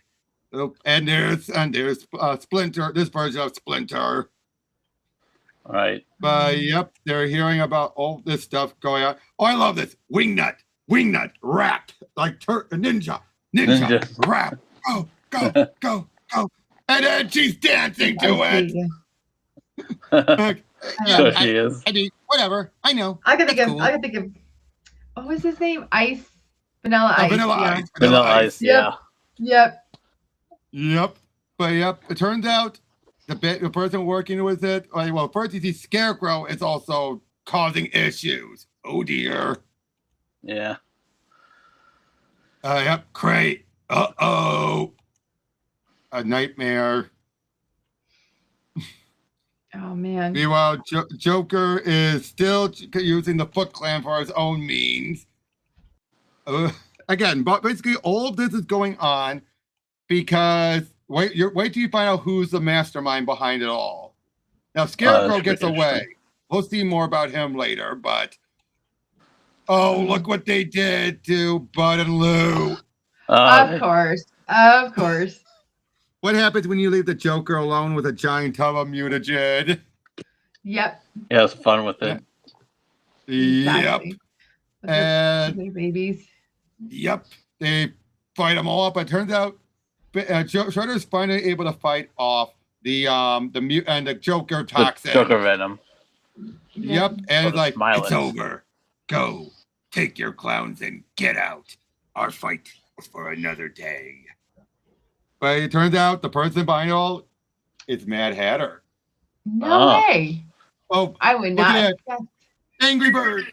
And there's Splinter, this version of Splinter. All right. But yep, they're hearing about all this stuff going on. Oh, I love this. Wingnut, rap, like ninja, rap. Go. And then she's dancing to it. Sure she is. I mean, whatever. I know. I can think of. What was his name? Vanilla Ice. Vanilla Ice. Yeah. Yep. But it turns out the person working with it, well, first you see Scarecrow is also causing issues. Oh dear. Yeah. Yep. Great. Uh-oh. A nightmare. Oh man. Meanwhile, Joker is still using the Foot Clan for his own means. Again, but basically all of this is going on because wait till you find out who's the mastermind behind it all. Now Scarecrow gets away. We'll see more about him later, but look what they did to Bud and Lou. Of course. What happens when you leave the Joker alone with a giant tub of mutagen? Yep. Yeah, it's fun with it. Exactly. Yep. And they're babies. Yep. They fight them all up. But it turns out Shredder's finally able to fight off the mute and the Joker toxin. Joker venom. Yep. And it's like, Smiley. it's over. Go. Take your clowns and get out. Our fight is for another day. But it turns out the person behind it all is Mad Hatter. No way. Oh, I would look not. at that. Angry Bird.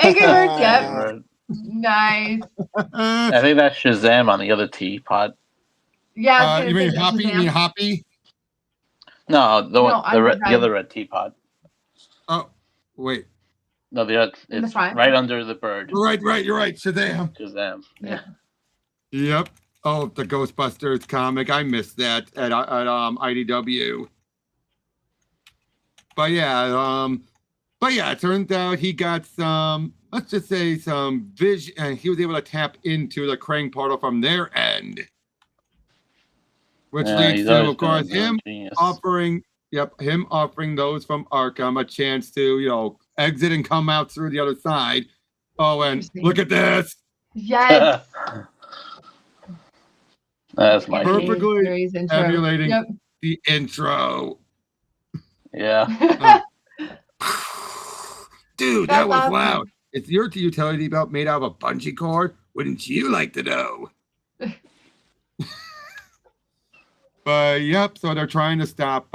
Angry Bird, yep. Nice. I think that's Shazam on the other teapot. Yeah. You mean Hoppy? You mean Hoppy? No, the other red teapot. Oh, wait. No, it's right under the bird. Right. You're right. Shazam. Yeah. Yep. Oh, the Ghostbusters comic. I missed that at IDW. But yeah, it turns out he got some, let's just say some vision, and he was able to tap into the Krang portal from their end. Which leads to, of course, him offering those from Arkham a chance to, exit and come out through the other side. Oh, and look at this. Yes. That's my perfectly emulating the intro. Yeah. Dude, that was loud. Is your utility belt made out of a bungee cord? Wouldn't you like to know? But yep, so they're trying to stop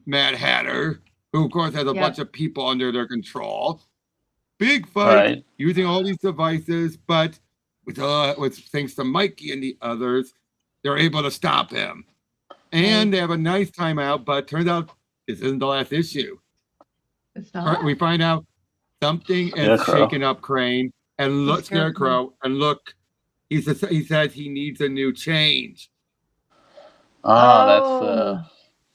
Mad Hatter, who of course has a bunch of people under their control. Big fight using all these devices, but with thanks to Mikey and the others, they're able to stop him. And they have a nice time out, but turns out this isn't the last issue. It's not. We find out something is shaking up Krang and look Scarecrow and look. He says he needs a new change. That's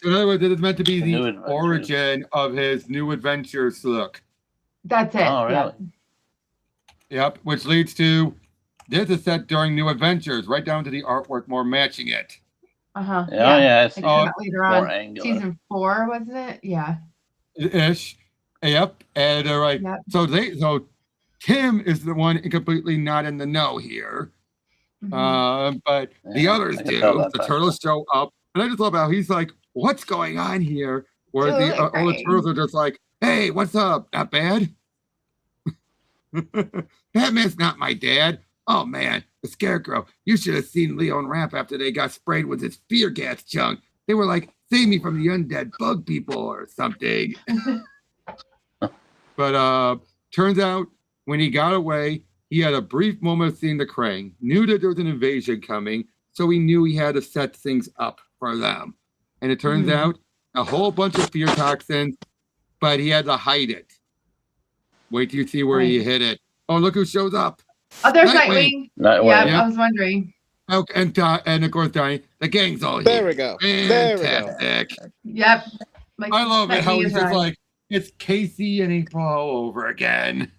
So in other words, it is meant to be the origin of his New Adventures look. That's it. Oh, really? Yep, which leads to this is set during New Adventures, right down to the artwork more matching it. Yeah. It's later on. Season 4, wasn't it? Yeah. Ish. Yep. And they're like, so Tim is the one completely not in the know here. But the others do. The turtles show up. And I just love how he's like, what's going on here? Where all the turtles are just like, hey, what's up? Not bad? Batman's not my dad. Oh, man, the Scarecrow. You should have seen Leo and Raph after they got sprayed with his fear gas junk. They were like, save me from the undead bug people or something. But turns out when he got away, he had a brief moment of seeing the Krang, knew that there was an invasion coming, so he knew he had to set things up for them. And it turns out a whole bunch of fear toxins, but he had to hide it. Wait till you see where he hid it. Oh, look who shows up. Oh, there's Nightwing. Yeah, I was wondering. Oh, and of course, Donnie, the gang's all here. There we go. Fantastic. Yep. I love it how he's just like, it's Casey and April all over again.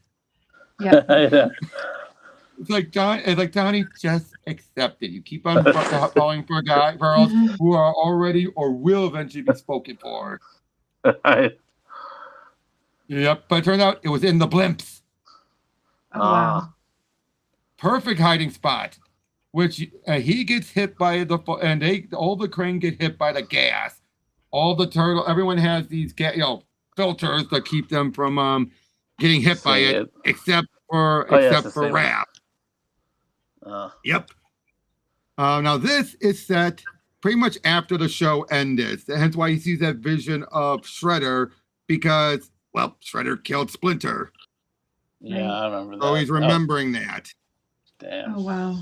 Yep. It's like Donnie, just accept it. You keep on falling for girls who are already or will eventually be spoken for. Yep, but it turned out it was in the blimps. Oh, wow. Perfect hiding spot, which he gets hit by all the Krang get hit by the gas. All the everyone has these filters to keep them from getting hit by it, except for Raph. Yep. Now this is set pretty much after the show ended. Hence why he sees that vision of Shredder because, Shredder killed Splinter. Yeah, I remember that. So he's remembering that. Damn. Oh, wow.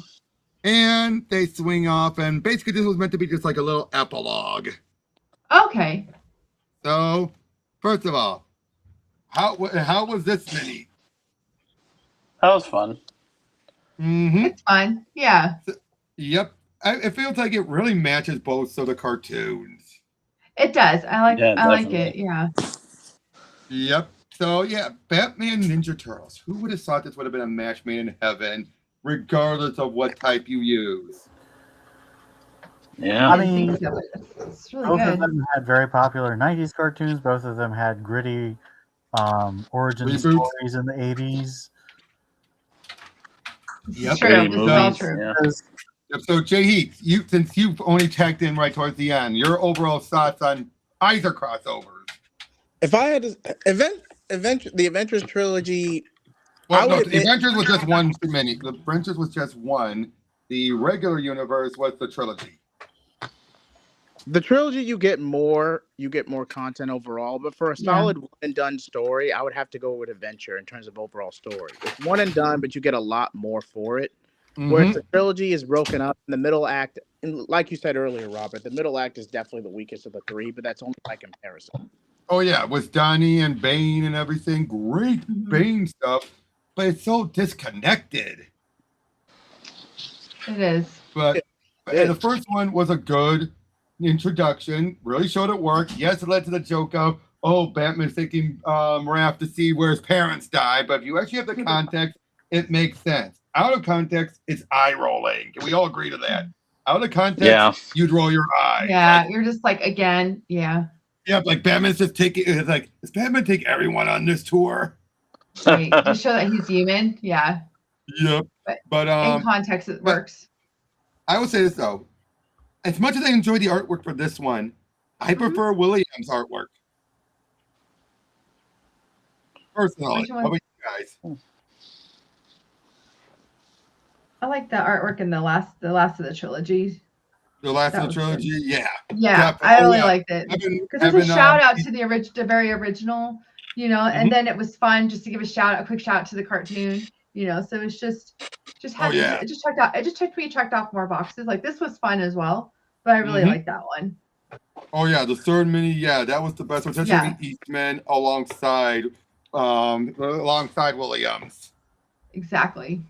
And they swing off, and basically this was meant to be just like a little epilogue. Okay. So, first of all, how was this mini? That was fun. It's fun. Yeah. Yep. It feels like it really matches both of the cartoons. It does. I like it. Yeah. Yep. So, Batman Ninja Turtles. Who would have thought this would have been a match made in heaven, regardless of what type you use? Yeah. I mean, it's really both good. of them had very popular 90s cartoons. Both of them had gritty origin Reboots. stories in the 80s. Yep. True. This is all true. Yep. So Jay Heath, since you've only tagged in right towards the end, your overall thoughts on either crossovers? If I had to, the Adventures trilogy. Well, no, the Adventures was just one too many. The Adventures was just one. The regular universe was the trilogy. The trilogy, you get more content overall, but for a solid one and done story, I would have to go with Adventure in terms of overall story. It's one and done, but you get a lot more for it. Whereas the trilogy is broken up in the middle act, and like you said earlier, Robert, the middle act is definitely the weakest of the three, but that's only by comparison. Oh yeah, with Donnie and Bane and everything, great Bane stuff, but it's so disconnected. It is. But and the first one was a good introduction, really showed it worked. Yes, it led to the joke of, oh, Batman's taking Raph to see where his parents died, but if you actually have the context, it makes sense. Out of context, it's eye rolling. Can we all agree to that? Out of context, you'd roll your eye. Yeah, you're just like, again, yeah. Yeah, like Batman's just taking, it's like, does Batman take everyone on this tour? Right. To show that he's human, yeah. Yep. But in context, it works. I would say this though. As much as I enjoy the artwork for this one, I prefer Williams' artwork. Personally, how about you guys? I like the artwork in the last of the trilogy. The last of the trilogy, yeah. Yeah, I really liked it because it's a shout out to the very original, you know, and then it was fun just to give a quick shout out to the cartoon, you know. So it's just had it just checked off more boxes. Like this was fun as well, but I really like that one. Oh yeah, the third mini, that was the best one. Especially Eastman alongside Williams. Exactly.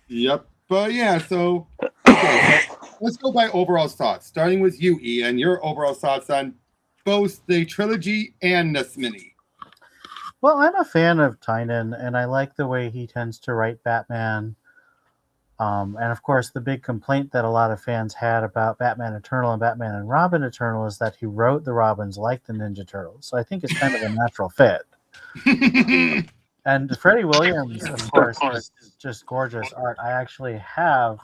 Yep. But yeah, so okay, let's go by overall thoughts. Starting with you, Ian, your overall thoughts on both the trilogy and this mini. Well, I'm a fan of Tynan, and I like the way he tends to write Batman. And of course, the big complaint that a lot of fans had about Batman Eternal and Batman and Robin Eternal is that he wrote the Robins like the Ninja Turtles. So I think it's kind of a natural fit. And Freddie Williams, of course, is just gorgeous art. I actually have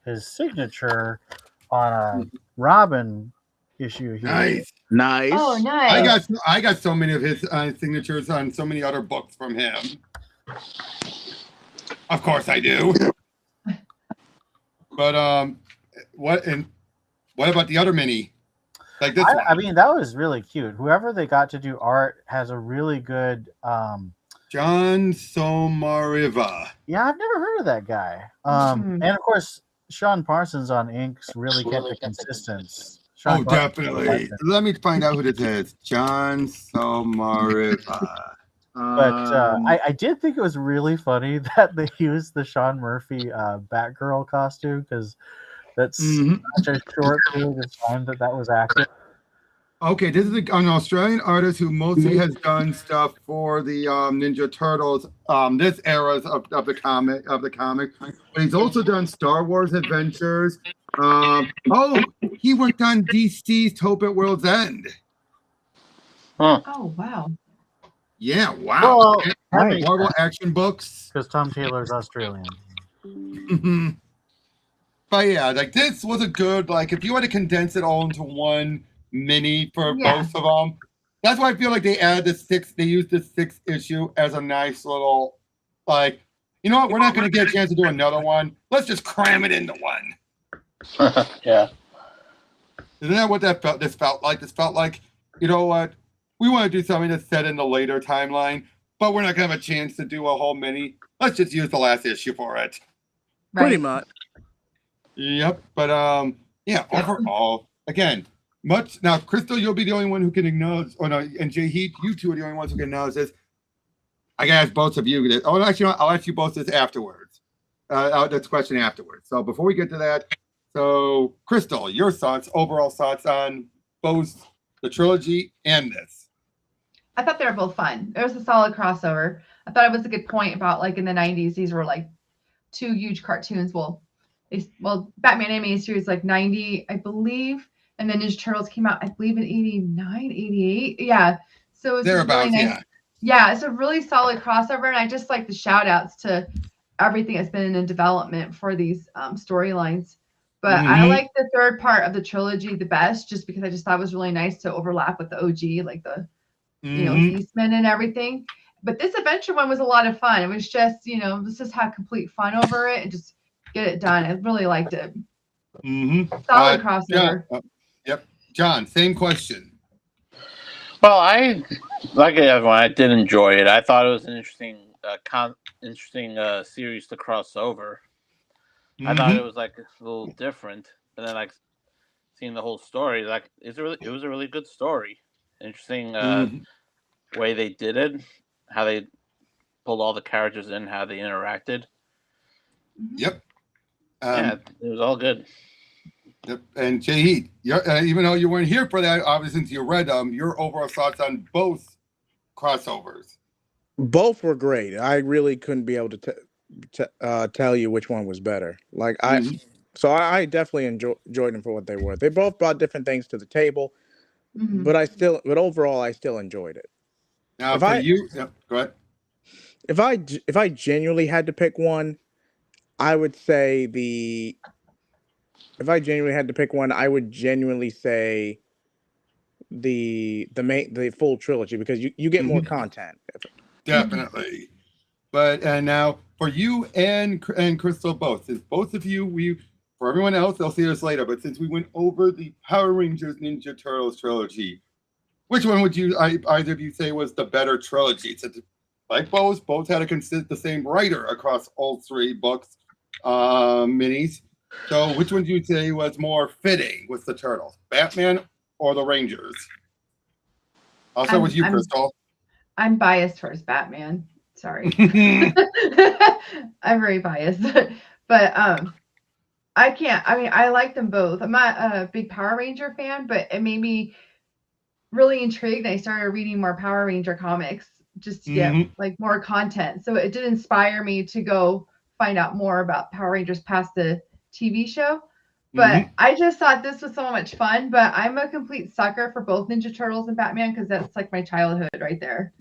his signature on a Robin issue here. Nice. Oh, nice. I got so many of his signatures on so many other books from him. Of course I do. But what about the other mini? Like this one? I mean, that was really cute. Whoever they got to do art has a really good John Somariva. Yeah, I've never heard of that guy. And of course, Sean Parsons on inks really kept it consistent. Oh, definitely. Let me find out who this is. John Somariva. But I did think it was really funny that they used the Sean Murphy Batgirl costume because that's such a short period of time that was accurate. Okay, this is an Australian artist who mostly has done stuff for the Ninja Turtles, this era of the comic. But he's also done Star Wars Adventures. He worked on DC's Hope at World's End. Oh wow! Yeah, wow. Well, Marvel action books. Because Tom Taylor's Australian. But yeah, like this was a good, like if you had to condense it all into one mini for both of them. That's why I feel like they used the 6th issue as a nice little, like, you know what, we're not going to get a chance to do another one. Let's just cram it into one. Yeah. Isn't that what this felt like? This felt like, you know what, we want to do something that's set in the later timeline, but we're not going to have a chance to do a whole mini. Let's just use the last issue for it. Right. Pretty much. Yep. But overall, again, now, Crystal, you'll be the only one who can acknowledge, and Jay Heath, you two are the only ones who can acknowledge this. I can ask both of you this. Oh, actually, I'll ask you both this afterwards. This question afterwards. So before we get to that, so Crystal, your overall thoughts on both the trilogy and this? I thought they were both fun. It was a solid crossover. I thought it was a good point about like in the 90s, these were like two huge cartoons. Well, Batman animated series like 90, I believe. And then Ninja Turtles came out, I believe, in 89, 88. Yeah. So it was really nice Yeah, it's a really solid crossover, and I just like the shout outs to everything that's been in development for these storylines. But I like the third part of the trilogy the best, just because I just thought it was really nice to overlap with the OG, like the Beastmen and everything. But this adventure one was a lot of fun. It was just, let's just have complete fun over it and just get it done. I really liked it. Solid crossover. Yep. John, same question. Well, like everyone, I did enjoy it. I thought it was an interesting series to cross over. I thought it was like a little different, and then like seeing the whole story, like it was a really good story. Interesting way they did it, how they pulled all the characters in, how they interacted. Yep. Yeah, it was all good. Yep. And Jahid, even though you weren't here for that, obviously since you read them, your overall thoughts on both crossovers? Both were great. I really couldn't be able to tell you which one was better. Like I definitely enjoyed them for what they were. They both brought different things to the table, but overall I still enjoyed it. Now go ahead. If I genuinely had to pick one, I would say If I genuinely had to pick one, I would genuinely say the full trilogy, because you get more content. Definitely. And now for you and Crystal both, since both of you, for everyone else, they'll see us later, but since we went over the Power Rangers Ninja Turtles trilogy, which one would either of you say was the better trilogy? Since, like both had the same writer across all three books, minis. So which one do you say was more fitting with the Turtles, Batman or the Rangers? I'll start with you, Crystal. I'm biased towards Batman. Sorry. I'm very biased. But I can't. I mean, I like them both. I'm not a big Power Ranger fan, but it made me really intrigued. I started reading more Power Ranger comics just to get like more content. So it did inspire me to go find out more about Power Rangers past the TV show. But I just thought this was so much fun. But I'm a complete sucker for both Ninja Turtles and Batman, because that's like my childhood right there.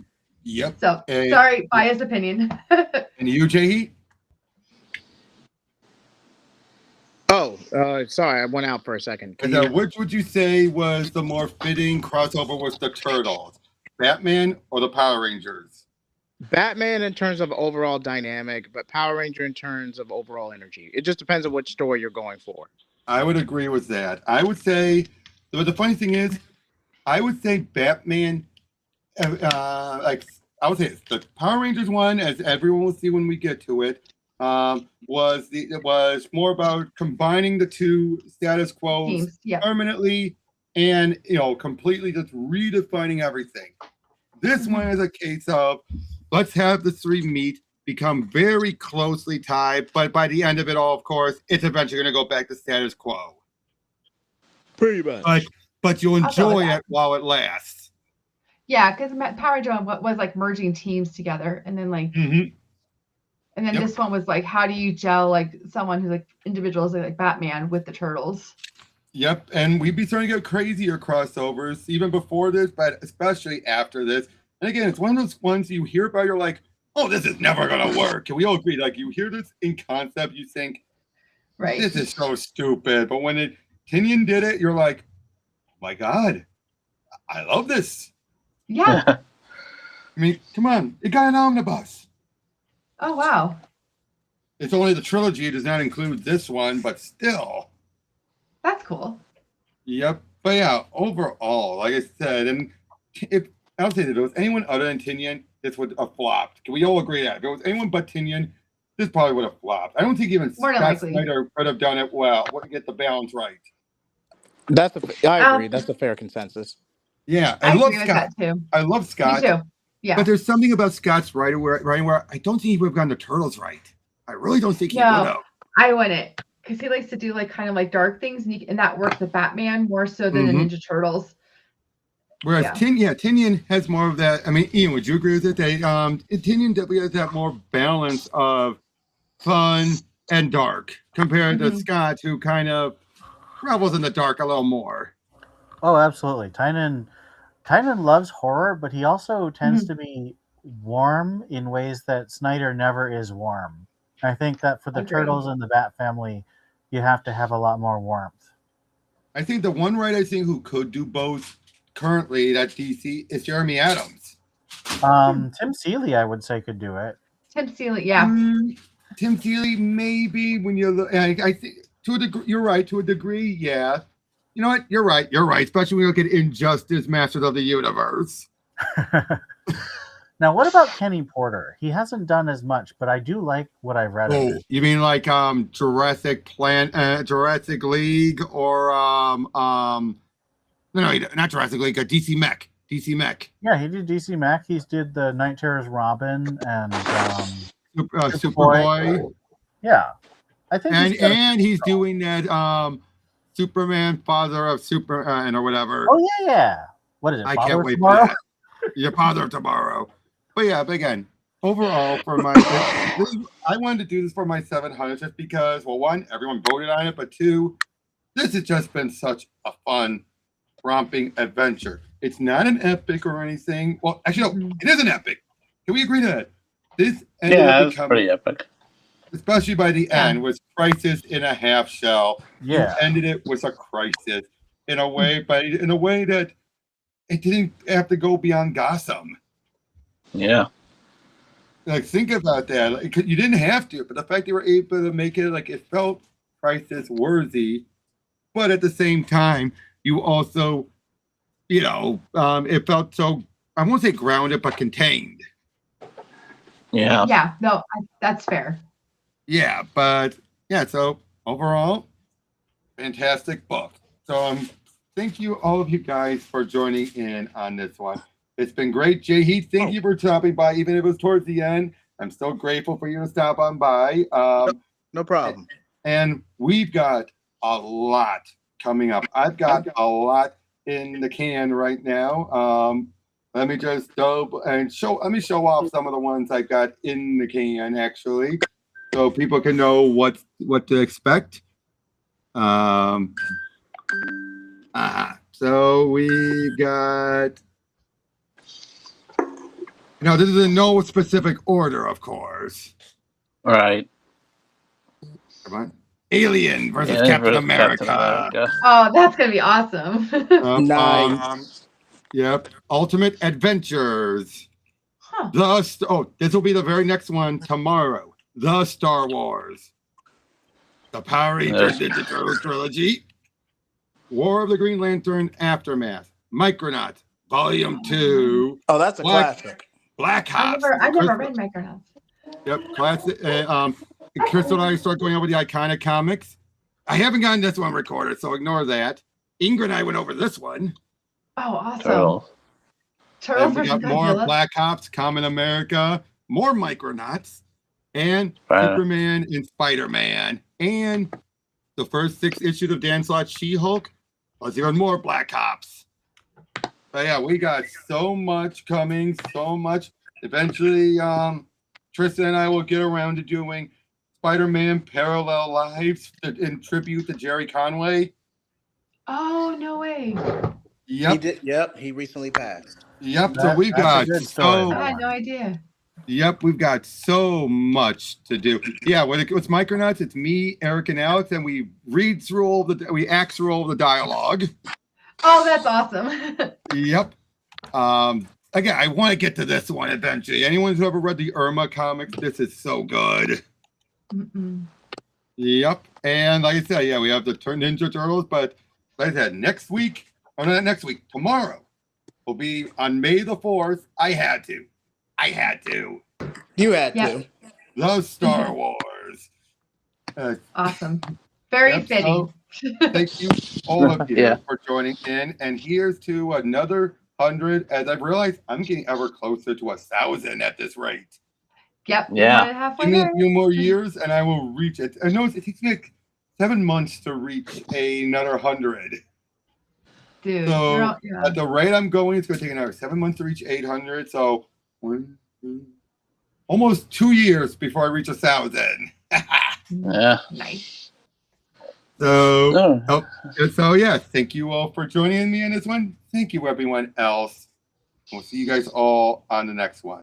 Yep. So sorry, biased opinion. And you, Jahid? Sorry, I went out for a second. Which would you say was the more fitting crossover with the Turtles, Batman or the Power Rangers? Batman in terms of overall dynamic, but Power Ranger in terms of overall energy. It just depends on which story you're going for. I would agree with that. I would say, but the funny thing is, I would say Batman, I would say the Power Rangers one, as everyone will see when we get to it, was more about combining the two status quos permanently and completely just redefining everything. This one is a case of let's have the three meet, become very closely tied, but by the end of it all, of course, it's eventually going to go back to status quo. Pretty much. But you'll enjoy it while it lasts. Yeah, because Power Ranger was like merging teams together, and then like, and then this one was like, how do you gel like someone who's like individuals like Batman with the Turtles? Yep, and we'd be starting to get crazier crossovers even before this, but especially after this. And again, it's one of those ones you hear about, you're like, oh, this is never going to work. Can we all agree? Like, you hear this in concept, you think, this is so stupid. But when Tinian did it, you're like, my God, I love this. Yeah. I mean, come on. It got an omnibus. Oh, wow. It's only the trilogy. It does not include this one, but still. That's cool. Yep. But yeah, overall, like I said, and if I would say that if it was anyone other than Tinian, this would have flopped. Can we all agree that? If it was anyone but Tinian, this probably would have flopped. I don't think even Scott Snyder could have done it well. Would get the balance right. I agree. That's a fair consensus. Yeah, I love Scott. I love Scott. Me too. Yeah. But there's something about Scott's writing where I don't think he would have gotten the Turtles right. I really don't think he would have. I wouldn't, because he likes to do like kind of like dark things, and that works with Batman more so than the Ninja Turtles. Whereas Tinian has more of that. I mean, Ian, would you agree with it? Tinian definitely has that more balance of fun and dark compared to Scott, who kind of revels in the dark a little more. Oh, absolutely. Tynan loves horror, but he also tends to be warm in ways that Snyder never is warm. I think that for the Agreed. Turtles and the Bat family, you have to have a lot more warmth. I think the one writer I think who could do both currently at DC is Jeremy Adams. Tim Seeley, I would say, could do it. Tim Seeley, yeah. Tim Seeley, maybe when you look, I think to a degree, you're right. To a degree, yeah. You know what? You're right. You're right. Especially when you look at Injustice, Masters of the Universe. Now, what about Kenny Porter? He hasn't done as much, but I do like what I've read of it. You mean like Jurassic League, or no, not Jurassic League, DC Mech. DC Mech. Yeah, he did DC Mech. He's did the Night Terror's Robin and Superboy. Yeah, I think. And he's doing that Superman, Father of Superman, or whatever. Oh yeah. What is it? I Father can't wait Tomorrow? for that. Your Father of Tomorrow. But yeah, but again, overall, for my, I wanted to do this for my 700 just because, well, one, everyone voted on it, but two, this has just been such a fun, romping adventure. It's not an epic or anything. Well, actually, no, it is an epic. Can we agree to that? This ended up it's pretty epic. Especially by the end, was Crisis in a Half Shell. Yeah. You ended it with a crisis in a way, but in a way that it didn't have to go beyond Gotham. Yeah. Like, think about that. Like, you didn't have to, but the fact they were able to make it, like, it felt crisis worthy, but at the same time, you also, it felt so, I won't say grounded, but contained. Yeah. Yeah, no, that's fair. Yeah, but yeah, so overall, fantastic book. So thank you, all of you guys, for joining in on this one. It's been great. Jay Heath, thank you for stopping by, even if it was towards the end. I'm still grateful for you to stop on by. No problem. And we've got a lot coming up. I've got a lot in the can right now. Let me just let me show off some of the ones I got in the can, actually, so people can know what to expect. So we got. No, this is in no specific order, of course. All right. Come on. Alien versus Captain America. Oh, that's going to be awesome. Nice. Yep. Ultimate Adventures. This will be the very next one tomorrow. The Star Wars. The Power Rangers Ninja Turtles Trilogy. War of the Green Lantern Aftermath. Micronauts Volume 2. Oh, that's a classic. Black Ops. I've never read Micronauts. Yep, classic. Crystal and I start going over the iconic comics. I haven't gotten this one recorded, so ignore that. Ingrid and I went over this one. Oh, awesome. Turtles we got more Black Ops, Common America, more Micronauts, and Superman and Spider-Man, and the first 6 issues of Dan Slott's She-Hulk, plus even more Black Ops. But yeah, we got so much coming, so much. Eventually, Tristan and I will get around to doing Spider-Man Parallel Lives in tribute to Jerry Conway. Oh, no way. Yep. He did. Yep. He recently passed. Yep. So we've got I had no idea. Yep, we've got so much to do. Yeah, with Micronauts, it's me, Eric, and Alex, and we act through all the dialogue. Oh, that's awesome. Yep. Again, I want to get to this one eventually. Anyone who's ever read the Irma comics, this is so good. Yep. And like I said, yeah, we have the Ninja Turtles, but like I said, tomorrow will be on May the 4th. I had to. You had to. The Star Wars. Awesome. Very fitting. So, thank you, all of you, for joining in. And here's to another 100. As I've realized, I'm getting ever closer to 1,000 at this rate. Yep. Yeah. Give me a few more years, and I will reach it. I know it takes me like 7 months to reach another 100. Dude. So at the rate I'm going, it's going to take another 7 months to reach 800. So almost 2 years before I reach 1,000. Yeah. Nice. So yeah, thank you all for joining me on this one. Thank you, everyone else. We'll see you guys all on the next one.